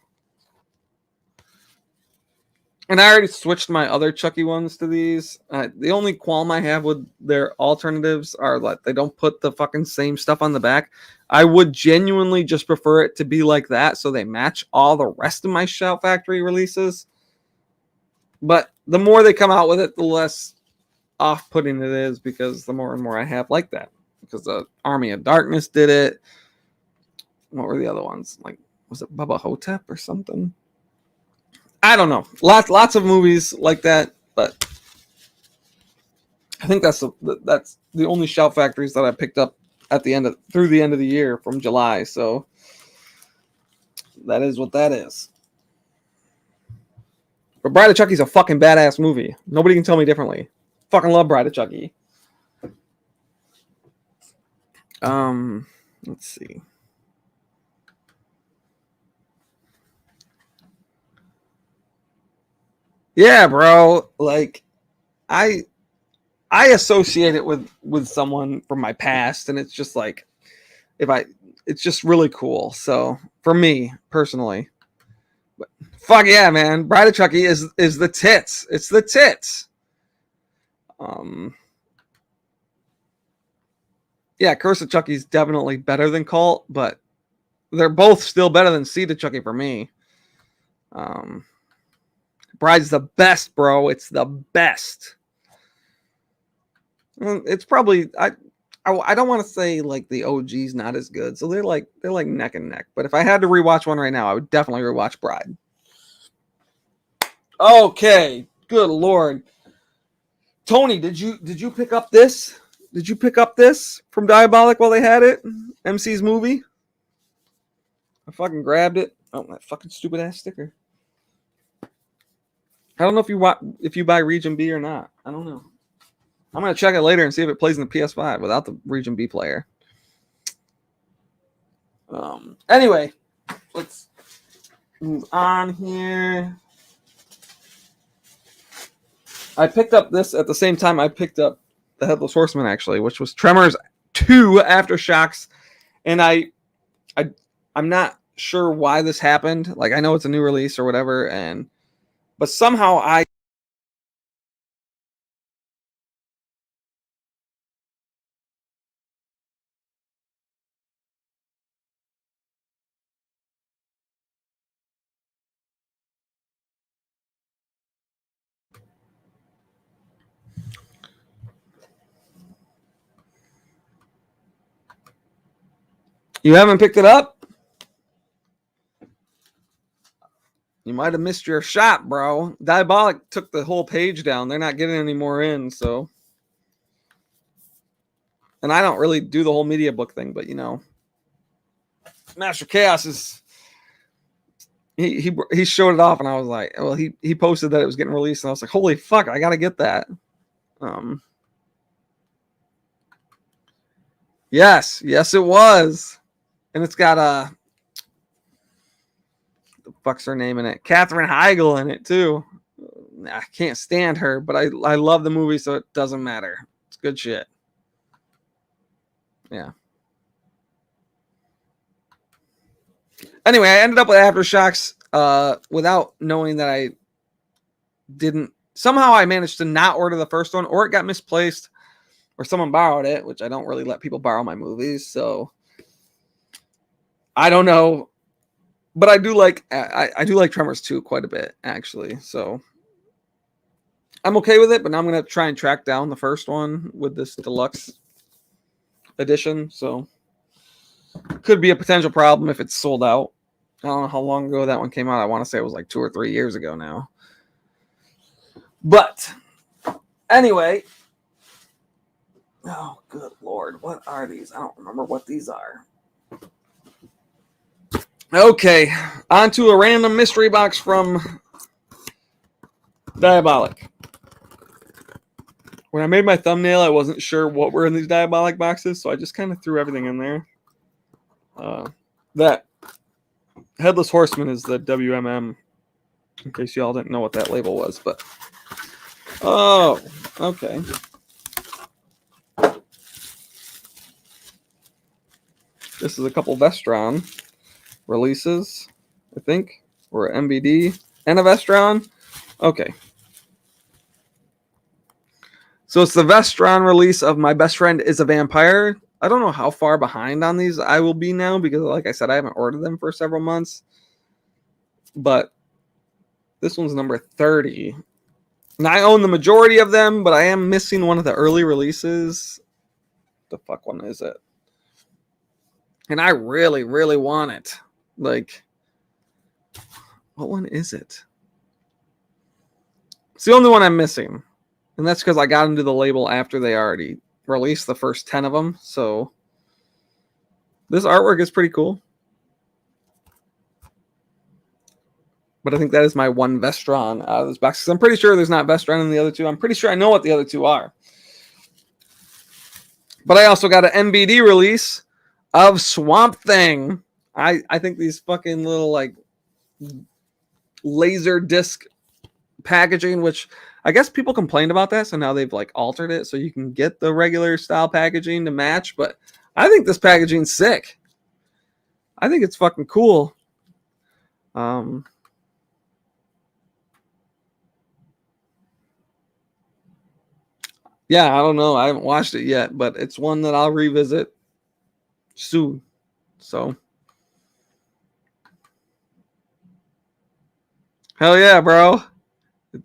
And I already switched my other Chucky ones to these. The only qualm I have with their alternatives are that they don't put the fucking same stuff on the back. I would genuinely just prefer it to be like that so they match all the rest of my Shout Factory releases. But the more they come out with it, the less off-putting it is, because the more and more I have like that. Because the Army of Darkness did it. What were the other ones? Like, was it Bubba Hotep or something? I don't know. Lots of movies like that, but I think that's the only Shout Factories that I picked up at the through the end of the year from July. So that is what that is. But Bride of Chucky's a fucking badass movie. Nobody can tell me differently. Fucking love Bride of Chucky. Let's see. Yeah, bro. Like, I associate it with someone from my past, and it's just like, it's just really cool. So for me personally, but fuck yeah, man, Bride of Chucky is the tits. It's the tits. Yeah, Curse of Chucky's definitely better than Cult, but they're both still better than Seed of Chucky for me. Bride's the best, bro. It's the best. It's probably I don't want to say like the OG's not as good, so they're like neck and neck. But if I had to rewatch one right now, I would definitely rewatch Bride. Okay, good lord, Tony, did you pick up this? Did you pick up this from Diabolic while they had it? MC's movie. I fucking grabbed it. Oh, that fucking stupid ass sticker. I don't know if you buy Region B or not. I don't know. I'm gonna check it later and see if it plays in the PS5 without the Region B player. Anyway, let's move on here. I picked up this at the same time I picked up the Headless Horseman, actually, which was Tremors 2 Aftershocks, and I'm not sure why this happened. Like, I know it's a new release or whatever, but somehow you haven't picked it up? You might have missed your shot, bro. Diabolic took the whole page down. They're not getting any more in, so. And I don't really do the whole media book thing, but you know, Master Chaos is. He showed it off, and I was like, well, he posted that it was getting released, and I was like, holy fuck, I gotta get that. Yes, it was, and it's got the fuck's her name in it? Katherine Heigl in it too. I can't stand her, but I love the movie, so it doesn't matter. It's good shit. Yeah. Anyway, I ended up with Aftershocks without knowing that I didn't. Somehow I managed to not order the first one, or it got misplaced, or someone borrowed it, which I don't really let people borrow my movies, so I don't know. But I do like Tremors 2 quite a bit, actually. So I'm okay with it, but now I'm gonna try and track down the first one with this deluxe edition. So could be a potential problem if it's sold out. I don't know how long ago that one came out. I want to say it was like 2 or 3 years ago now. But anyway, oh good lord, what are these? I don't remember what these are. Okay, on to a random mystery box from Diabolic. When I made my thumbnail, I wasn't sure what were in these Diabolic boxes, so I just kind of threw everything in there. That Headless Horseman is the WMM, in case y'all didn't know what that label was, but oh, okay. This is a couple Vestron releases, I think, or MVD and a Vestron. Okay. So it's the Vestron release of My Best Friend is a Vampire. I don't know how far behind on these I will be now because, like I said, I haven't ordered them for several months. But this one's number 30. And I own the majority of them, but I am missing one of the early releases. The fuck one is it? And I really, really want it. Like, what one is it? It's the only one I'm missing. And that's because I got into the label after they already released the first 10 of them. So this artwork is pretty cool. But I think that is my one Vestron out of this box. I'm pretty sure there's not Vestron in the other two. I'm pretty sure I know what the other two are. But I also got an MVD release of Swamp Thing. I think these fucking little like laser disc packaging, which I guess people complained about that, so now they've like altered it so you can get the regular style packaging to match. But I think this packaging's sick. I think it's fucking cool. Yeah, I don't know. I haven't watched it yet, but it's one that I'll revisit soon. So hell yeah, bro.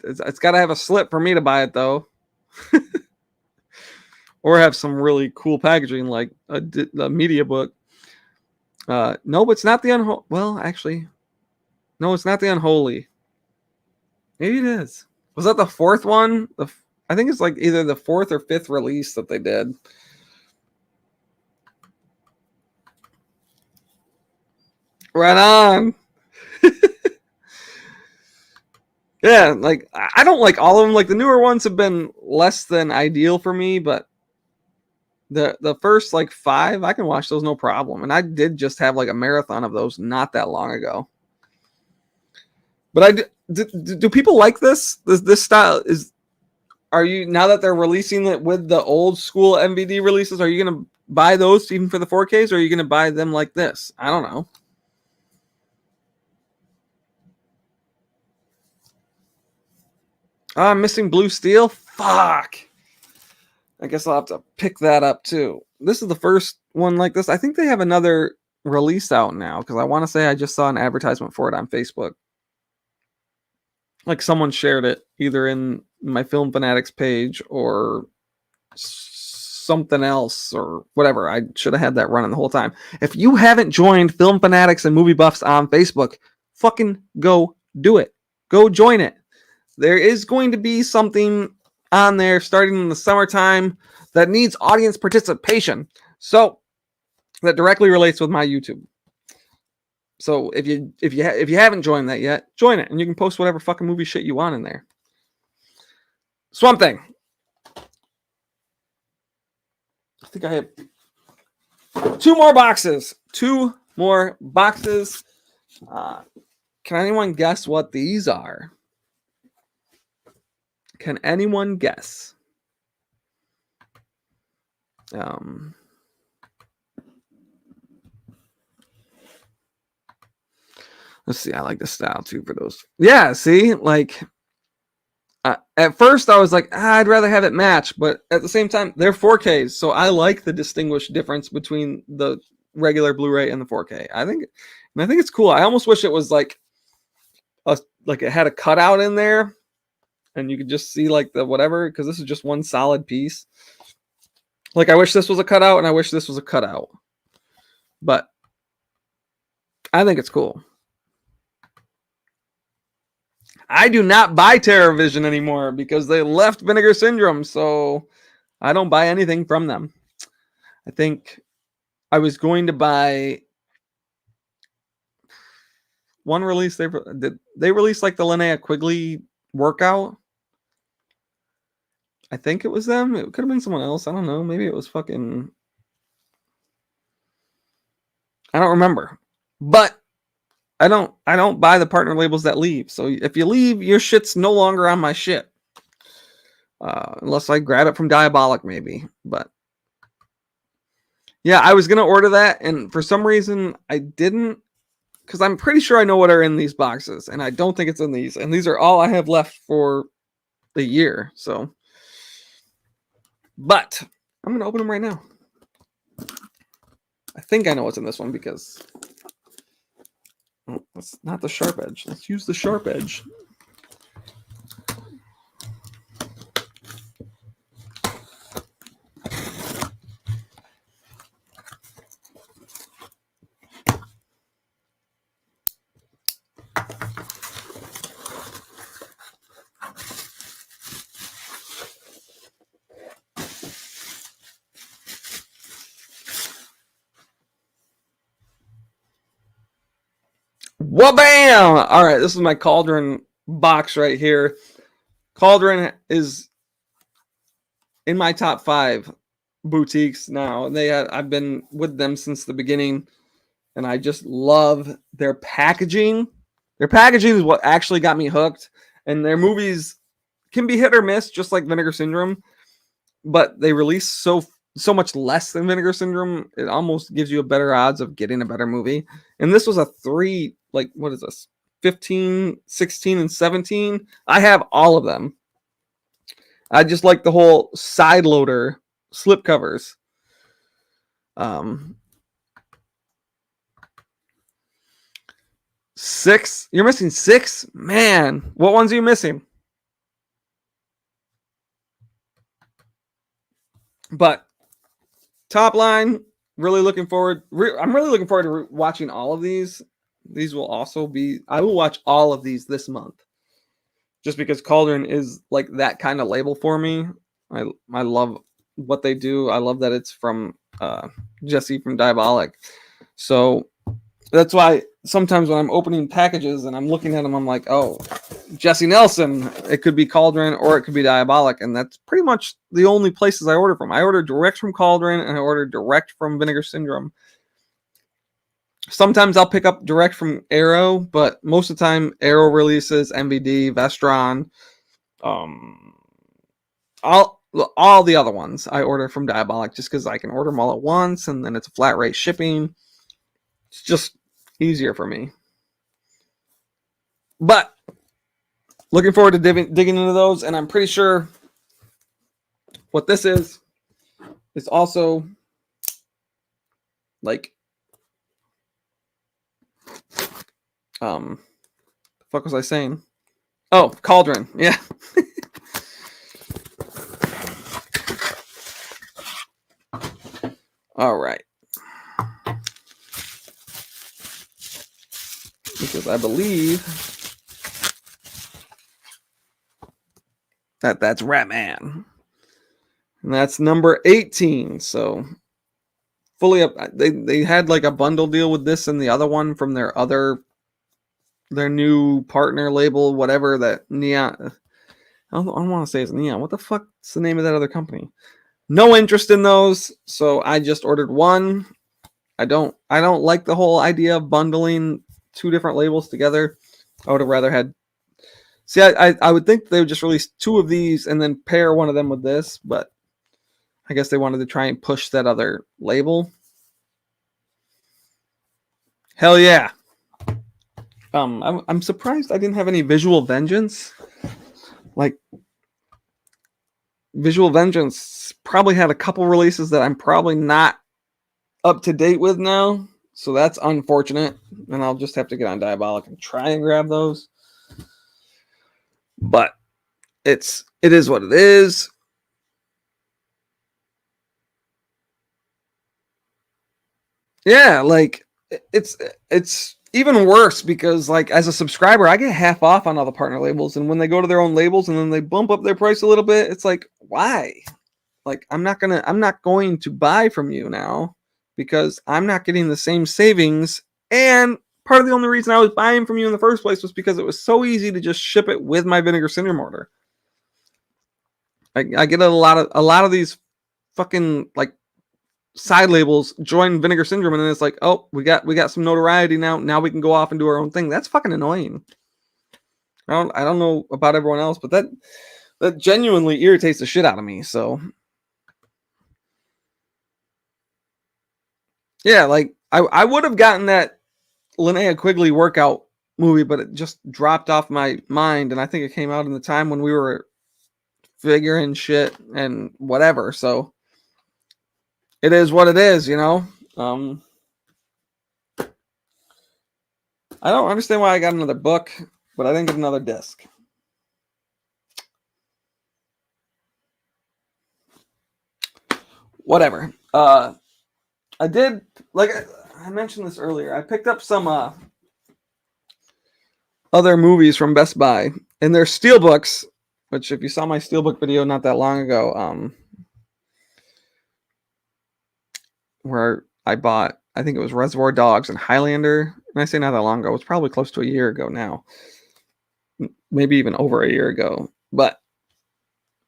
It's got to have a slip for me to buy it though. Or have some really cool packaging like a media book. No, but it's not the unholy. Well, actually, no, it's not the unholy. Maybe it is. Was that the fourth one? I think it's like either the fourth or fifth release that they did. Right on. Yeah, like I don't like all of them. Like the newer ones have been less than ideal for me, but the first like 5, I can watch those no problem. And I did just have like a marathon of those not that long ago. But do people like this style? Are you, now that they're releasing it with the old school MVD releases, are you gonna buy those even for the 4Ks, or are you gonna buy them like this? I don't know. I'm missing Blue Steel. Fuck. I guess I'll have to pick that up too. This is the first one like this. I think they have another release out now because I want to say I just saw an advertisement for it on Facebook. Like someone shared it either in my Film Fanatics page or something else or whatever. I should have had that running the whole time. If you haven't joined Film Fanatics and Movie Buffs on Facebook, fucking go do it. Go join it. There is going to be something on there starting in the summertime that needs audience participation. So that directly relates with my YouTube. So if you haven't joined that yet, join it, and you can post whatever fucking movie shit you want in there. Swamp Thing. I think I have 2 more boxes. 2 more boxes. Can anyone guess what these are? Can anyone guess? Let's see. I like the style too for those. Yeah, see, like at first I was like, I'd rather have it match, but at the same time, they're 4Ks, so I like the distinguished difference between the regular Blu-ray and the 4K. I think it's cool. I almost wish it was like it had a cutout in there, and you could just see like the whatever, because this is just one solid piece. Like I wish this was a cutout, and I wish this was a cutout, but I think it's cool. I do not buy TerraVision anymore because they left Vinegar Syndrome, so I don't buy anything from them. I think I was going to buy one release. They released like the Linnea Quigley workout. I think it was them. It could have been someone else. I don't know. Maybe it was fucking... I don't remember. But I don't buy the partner labels that leave. So if you leave, your shit's no longer on my shit. Unless I grab it from Diabolic, maybe. But yeah, I was gonna order that, and for some reason I didn't, because I'm pretty sure I know what are in these boxes, and I don't think it's in these. And these are all I have left for the year. So, but I'm gonna open them right now. I think I know what's in this one because... Oh, that's not the sharp edge. Let's use the sharp edge. Wha-bam! All right, this is my Cauldron box right here. Cauldron is in my top 5 boutiques now. I've been with them since the beginning, and I just love their packaging. Their packaging is what actually got me hooked, and their movies can be hit or miss, just like Vinegar Syndrome, but they release so much less than Vinegar Syndrome. It almost gives you a better odds of getting a better movie. And this was a 3, like, what is this? 15, 16, and 17. I have all of them. I just like the whole side loader slip covers. 6? You're missing 6? Man, what ones are you missing? But top line, really looking forward. I'm really looking forward to watching all of these. These will also be... I will watch all of these this month, just because Cauldron is like that kind of label for me. I love what they do. I love that it's from Jesse from Diabolic. So that's why sometimes when I'm opening packages and I'm looking at them, I'm like, oh, Jesse Nelson. It could be Cauldron or it could be Diabolic, and that's pretty much the only places I order from. I order direct from Cauldron and I order direct from Vinegar Syndrome. Sometimes I'll pick up direct from Arrow, but most of the time Arrow releases, MVD, Vestron, all the other ones I order from Diabolic, just because I can order them all at once, and then it's a flat rate shipping. It's just easier for me. But looking forward to digging into those, and I'm pretty sure what this is also like... the fuck was I saying? Oh, Cauldron. Yeah. All right. Because I believe that's Ratman. And that's number 18. So fully up. They had like a bundle deal with this and the other one from their new partner label, whatever, that Neon. I don't want to say it's Neon. What the fuck's the name of that other company? No interest in those, so I just ordered one. I don't like the whole idea of bundling 2 different labels together. I would have rather had See, I would think they would just release 2 of these and then pair one of them with this, but I guess they wanted to try and push that other label. Hell yeah. I'm surprised I didn't have any Visual Vengeance. Like, Visual Vengeance probably had a couple releases that I'm probably not up to date with now, so that's unfortunate. And I'll just have to get on Diabolic and try and grab those. But it is what it is. Yeah, like it's even worse because like as a subscriber, I get half off on all the partner labels, and when they go to their own labels and then they bump up their price a little bit, it's like, why? Like I'm not going to buy from you now because I'm not getting the same savings. And part of the only reason I was buying from you in the first place was because it was so easy to just ship it with my Vinegar Syndrome order. I get a lot of these fucking like side labels join Vinegar Syndrome, and then it's like, oh, we got some notoriety now. Now we can go off and do our own thing. That's fucking annoying. I don't know about everyone else, but that genuinely irritates the shit out of me. So yeah, like I would have gotten that Linnea Quigley workout movie, but it just dropped off my mind, and I think it came out in the time when we were figuring shit and whatever. So it is what it is, you know. I don't understand why I got another book, but I didn't get another disc. Whatever. I did, like I mentioned this earlier, I picked up some other movies from Best Buy, and they're steelbooks, which if you saw my steelbook video not that long ago, where I bought, I think it was Reservoir Dogs and Highlander, and I say not that long ago, it's probably close to a year ago now, maybe even over a year ago, but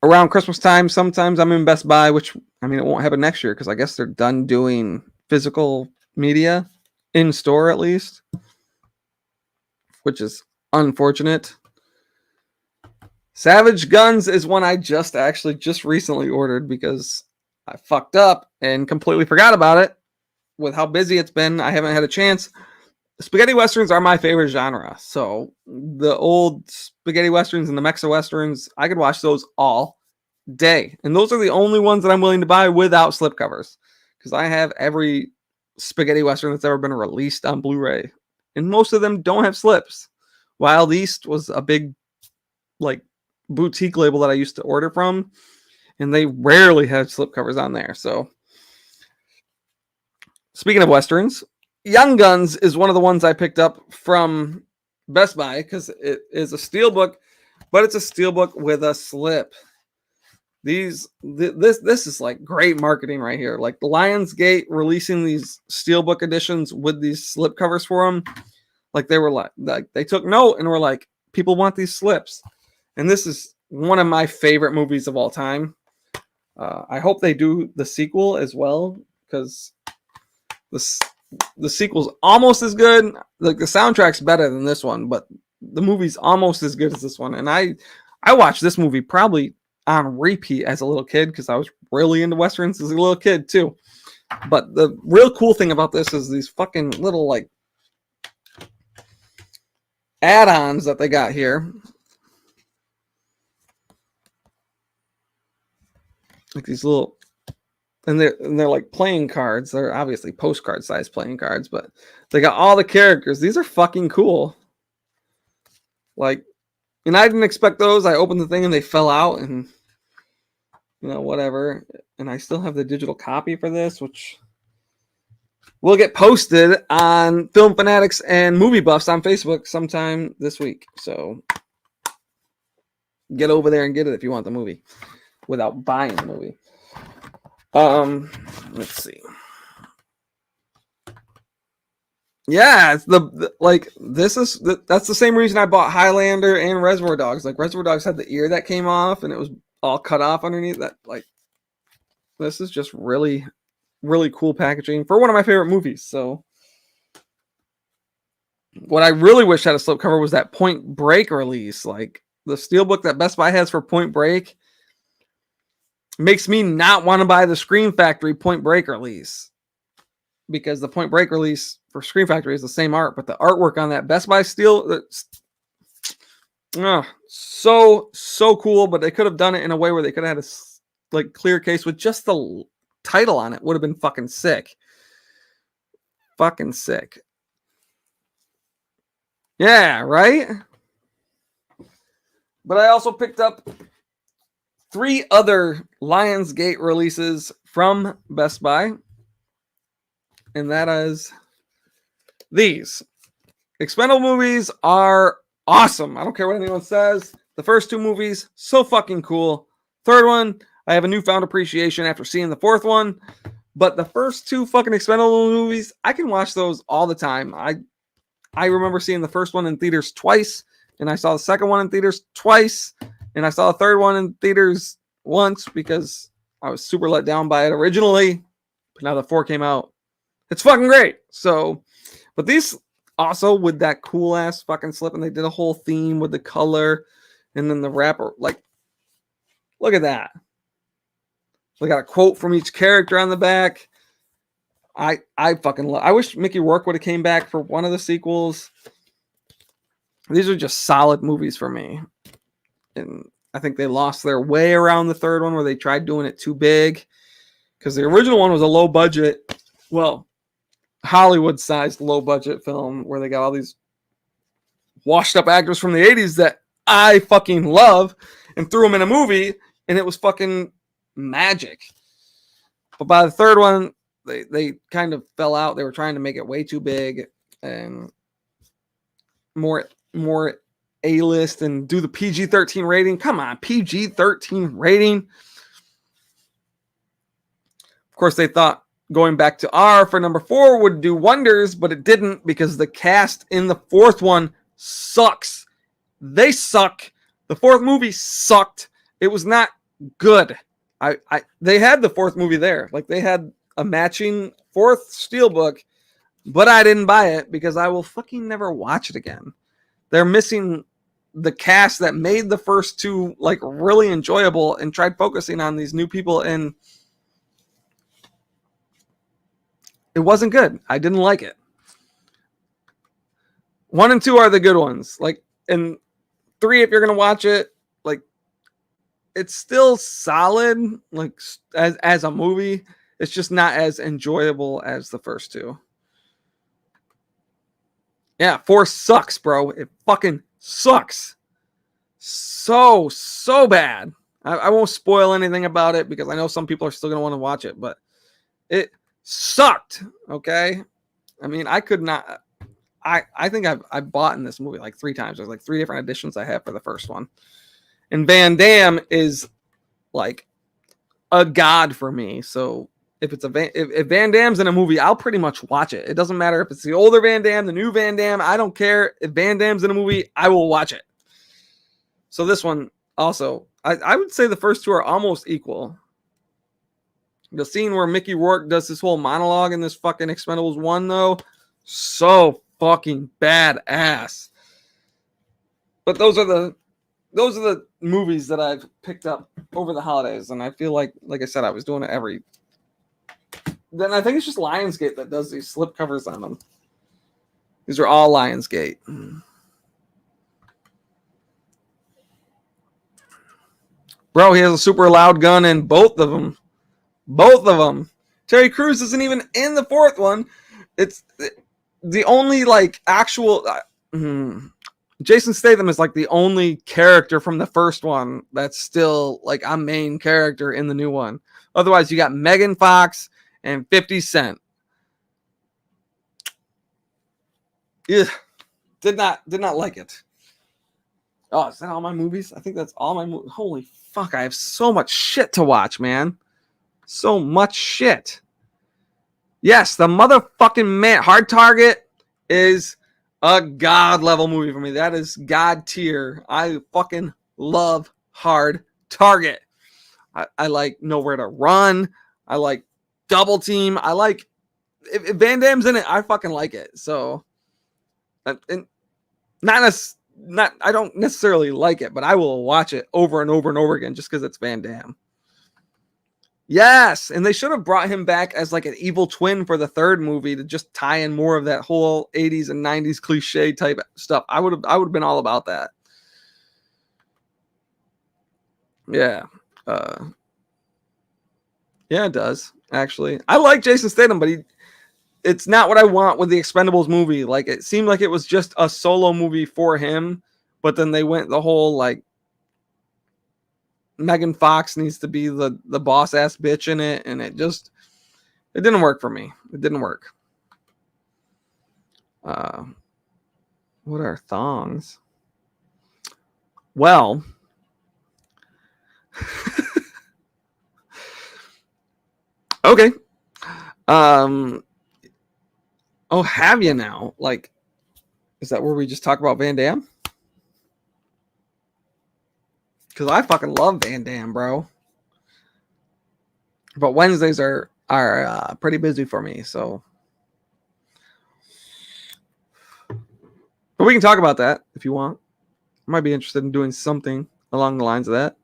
around Christmas time, sometimes I'm in Best Buy, which, I mean, it won't happen next year because I guess they're done doing physical media in store at least, which is unfortunate. Savage Guns is one I just recently ordered because I fucked up and completely forgot about it. With how busy it's been, I haven't had a chance. Spaghetti Westerns are my favorite genre. So the old spaghetti Westerns and the Mexa Westerns, I could watch those all day. And those are the only ones that I'm willing to buy without slipcovers. Because I have every spaghetti Western that's ever been released on Blu-ray. And most of them don't have slips. Wild East was a big, like, boutique label that I used to order from. And they rarely had slipcovers on there. So, speaking of Westerns, Young Guns is one of the ones I picked up from Best Buy because it is a steelbook, but it's a steelbook with a slip. This is like great marketing right here. Like Lionsgate releasing these steelbook editions with these slip covers for them. Like they were like they took note and were like, people want these slips. And this is one of my favorite movies of all time. I hope they do the sequel as well because the sequel's almost as good. Like the soundtrack's better than this one, but the movie's almost as good as this one. And I watched this movie probably on repeat as a little kid because I was really into Westerns as a little kid too. But the real cool thing about this is these fucking little like add-ons that they got here. Like these little, and they're like playing cards. They're obviously postcard size playing cards, but they got all the characters. These are fucking cool. Like, and I didn't expect those. I opened the thing and they fell out, and you know, whatever. And I still have the digital copy for this, which will get posted on Film Fanatics and Movie Buffs on Facebook sometime this week. So get over there and get it if you want the movie without buying the movie. Let's see. Yeah, it's that's the same reason I bought Highlander and Reservoir Dogs. Like Reservoir Dogs had the ear that came off and it was all cut off underneath. That like this is just really, really cool packaging for one of my favorite movies. So what I really wish had a slipcover was that Point Break release. Like the steelbook that Best Buy has for Point Break makes me not want to buy the Scream Factory Point Break release, because the Point Break release for Scream Factory is the same art, but the artwork on that Best Buy steel, so cool. But they could have done it in a way where they could have had a like clear case with just the title on it. Would have been fucking sick. Fucking sick. Yeah, right? But I also picked up 3 other Lionsgate releases from Best Buy. And that is these. Expendable movies are awesome. I don't care what anyone says. The first 2 movies, so fucking cool. Third one, I have a newfound appreciation after seeing the 4th one. But the first 2 fucking Expendable movies, I can watch those all the time. I remember seeing the first one in theaters twice, and I saw the second one in theaters twice, and I saw the third one in theaters once because I was super let down by it originally. But now the 4 came out. It's fucking great. So, but these also with that cool ass fucking slip, and they did a whole theme with the color and then the wrapper. Like, look at that. They got a quote from each character on the back. I fucking love. I wish Mickey Rourke would have came back for one of the sequels. These are just solid movies for me, and I think they lost their way around the third one where they tried doing it too big, because the original one was a low budget, well, Hollywood-sized low budget film where they got all these washed up actors from the 80s that I fucking love and threw them in a movie, and it was fucking magic. But by the third one, they kind of fell out. They were trying to make it way too big and more A-list and do the PG-13 rating. Come on, PG-13 rating. Of course, they thought going back to R for number 4 would do wonders, but it didn't, because the cast in the 4th one sucks. They suck. The 4th movie sucked. It was not good. They had the 4th movie there. Like, they had a matching 4th steelbook, but I didn't buy it because I will fucking never watch it again. They're missing the cast that made the first 2 like really enjoyable and tried focusing on these new people, and it wasn't good. I didn't like it. 1 and 2 are the good ones. Like, and 3, if you're gonna watch it, like, it's still solid. Like, as a movie, it's just not as enjoyable as the first 2. Yeah, 4 sucks, bro. It fucking sucks. So bad. I won't spoil anything about it because I know some people are still gonna want to watch it, but it sucked. Okay, I mean, I could not. I think I've bought in this movie like 3 times. There's like 3 different editions I have for the first one, and Van Damme is like a god for me. So if it's if Van Damme's in a movie, I'll pretty much watch it. It doesn't matter if it's the older Van Damme, the new Van Damme. I don't care. If Van Damme's in a movie, I will watch it. So this one also, I would say the first 2 are almost equal. The scene where Mickey Rourke does this whole monologue in this fucking Expendables 1, though, so fucking badass. But those are the movies that I've picked up over the holidays, and I feel like I said, I was doing it every. Then I think it's just Lionsgate that does these slip covers on them. These are all Lionsgate. Bro, he has a super loud gun in both of them. Both of them. Terry Crews isn't even in the 4th one. It's the only like actual. Jason Statham is like the only character from the first one that's still like a main character in the new one. Otherwise, you got Megan Fox and 50 Cent. Yeah, did not like it. Oh, is that all my movies? I think that's all my movies. Holy fuck, I have so much shit to watch, man. So much shit. Yes, the motherfucking man. Hard Target is a god level movie for me. That is god tier. I fucking love Hard Target. I like Nowhere to Run. I like Double Team. I like if Van Damme's in it, I fucking like it. So, and not as I don't necessarily like it, but I will watch it over and over and over again just because it's Van Damme. Yes, and they should have brought him back as like an evil twin for the third movie to just tie in more of that whole 80s and 90s cliche type stuff. I would have been all about that. Yeah. Yeah, it does, actually. I like Jason Statham, but it's not what I want with the Expendables movie. Like, it seemed like it was just a solo movie for him, but then they went the whole like Megan Fox needs to be the boss ass bitch in it, and it didn't work for me. It didn't work. What are thongs? Well, okay. Oh, have you now? Like, is that where we just talk about Van Damme? Because I fucking love Van Damme, bro. But Wednesdays are pretty busy for me, so. But we can talk about that if you want. I might be interested in doing something along the lines of that.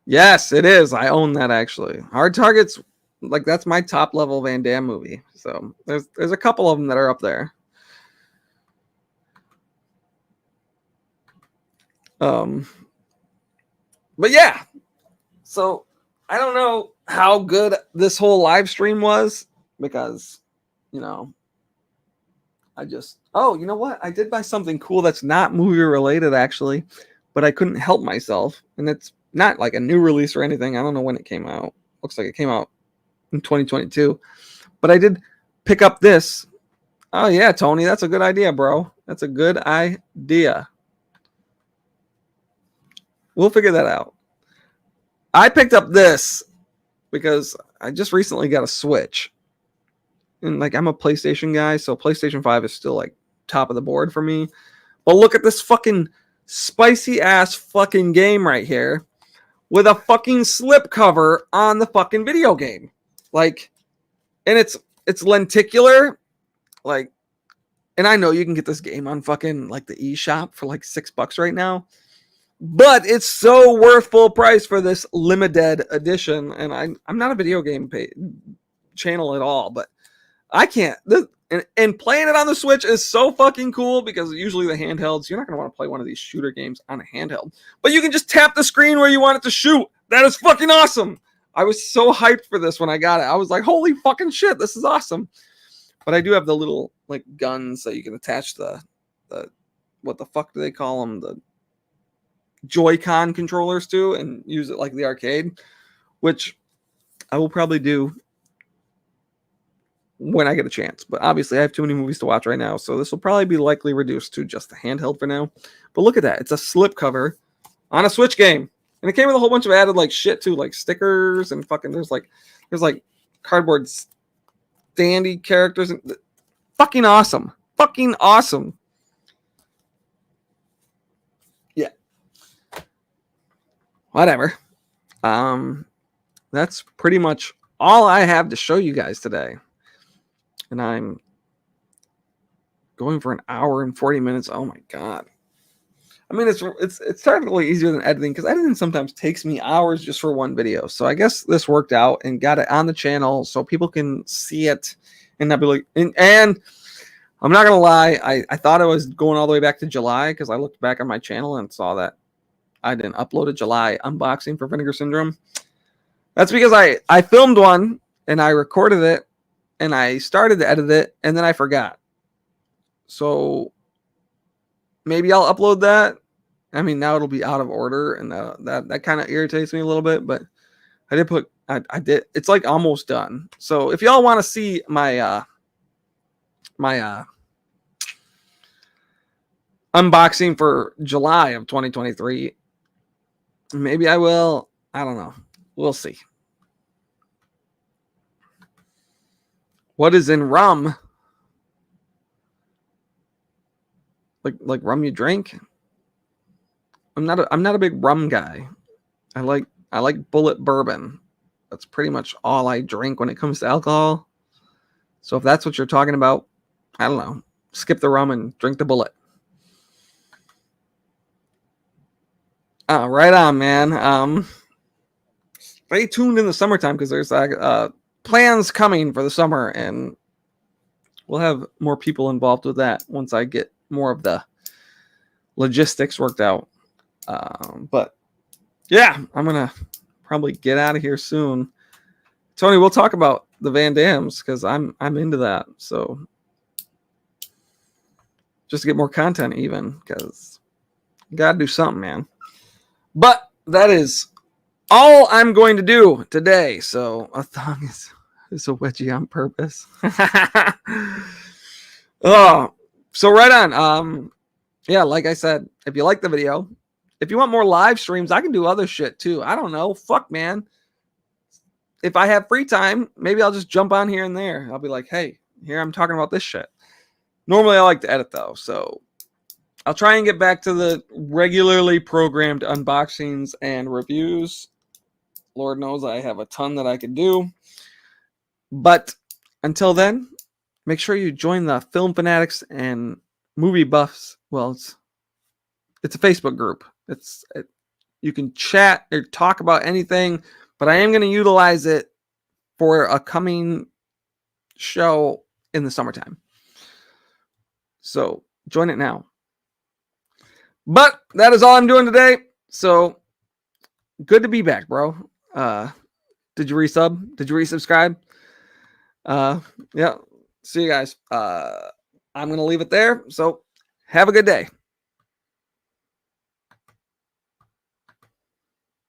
Yes, it is. I own that, actually. Hard Targets, like, that's my top level Van Damme movie. So there's a couple of them that are up there. But yeah, so I don't know how good this whole live stream was because, you know, you know what? I did buy something cool that's not movie related, actually, but I couldn't help myself. And it's not like a new release or anything. I don't know when it came out. Looks like it came out in 2022. But I did pick up this. Oh, yeah, Tony, that's a good idea, bro. That's a good idea. We'll figure that out. I picked up this because I just recently got a Switch. And like, I'm a PlayStation guy, so PlayStation 5 is still like top of the board for me. But look at this fucking spicy ass fucking game right here with a fucking slip cover on the fucking video game. Like, and it's lenticular. Like, and I know you can get this game on fucking like the eShop for like $6 right now. But it's so worth full price for this limited edition. And I'm not a video game channel at all, but I can't. And playing it on the Switch is so fucking cool because usually the handhelds, you're not going to want to play one of these shooter games on a handheld. But you can just tap the screen where you want it to shoot. That is fucking awesome. I was so hyped for this when I got it. I was like, holy fucking shit, this is awesome. But I do have the little like guns that you can attach the what the fuck do they call them? The Joy-Con controllers to and use it like the arcade, which I will probably do when I get a chance. But obviously I have too many movies to watch right now, so this will probably be likely reduced to just the handheld for now. But look at that. It's a slip cover on a Switch game. And it came with a whole bunch of added like shit too, like stickers and fucking there's like cardboard standy characters and fucking awesome. Fucking awesome. Yeah. Whatever. That's pretty much all I have to show you guys today. And I'm going for an hour and 40 minutes. Oh my god. I mean, it's technically easier than editing because editing sometimes takes me hours just for one video. So I guess this worked out and got it on the channel so people can see it and not be like. And I'm not gonna lie, I thought I was going all the way back to July because I looked back on my channel and saw that I didn't upload a July unboxing for Vinegar Syndrome. That's because I filmed one and I recorded it and I started to edit it and then I forgot. So maybe I'll upload that. I mean, now it'll be out of order, and that kind of irritates me a little bit. But I did. It's like almost done. So if y'all want to see my unboxing for July of 2023, maybe I will. I don't know. We'll see. What is in rum? Like rum you drink? I'm not a big rum guy. I like bullet bourbon. That's pretty much all I drink when it comes to alcohol. So if that's what you're talking about, I don't know. Skip the rum and drink the bullet. Right on, man. Stay tuned in the summertime because there's plans coming for the summer, and we'll have more people involved with that once I get more of the logistics worked out. But yeah, I'm gonna probably get out of here soon. Tony, we'll talk about the Van Dams because I'm into that. So just to get more content, even because you gotta do something, man. But that is all I'm going to do today. So a thong is a wedgie on purpose. Oh, so right on. Yeah, like I said, if you like the video, if you want more live streams, I can do other shit too. I don't know. Fuck, man. If I have free time, maybe I'll just jump on here and there. I'll be like, hey, here I'm talking about this shit. Normally I like to edit though, so I'll try and get back to the regularly programmed unboxings and reviews. Lord knows I have a ton that I could do. But until then, make sure you join the Film Fanatics and Movie Buffs. Well, it's a Facebook group. You can chat or talk about anything, but I am going to utilize it for a coming show in the summertime. So join it now. But that is all I'm doing today. So good to be back, bro. Did you resub? Did you resubscribe? Yeah. See you guys. I'm going to leave it there. So have a good day.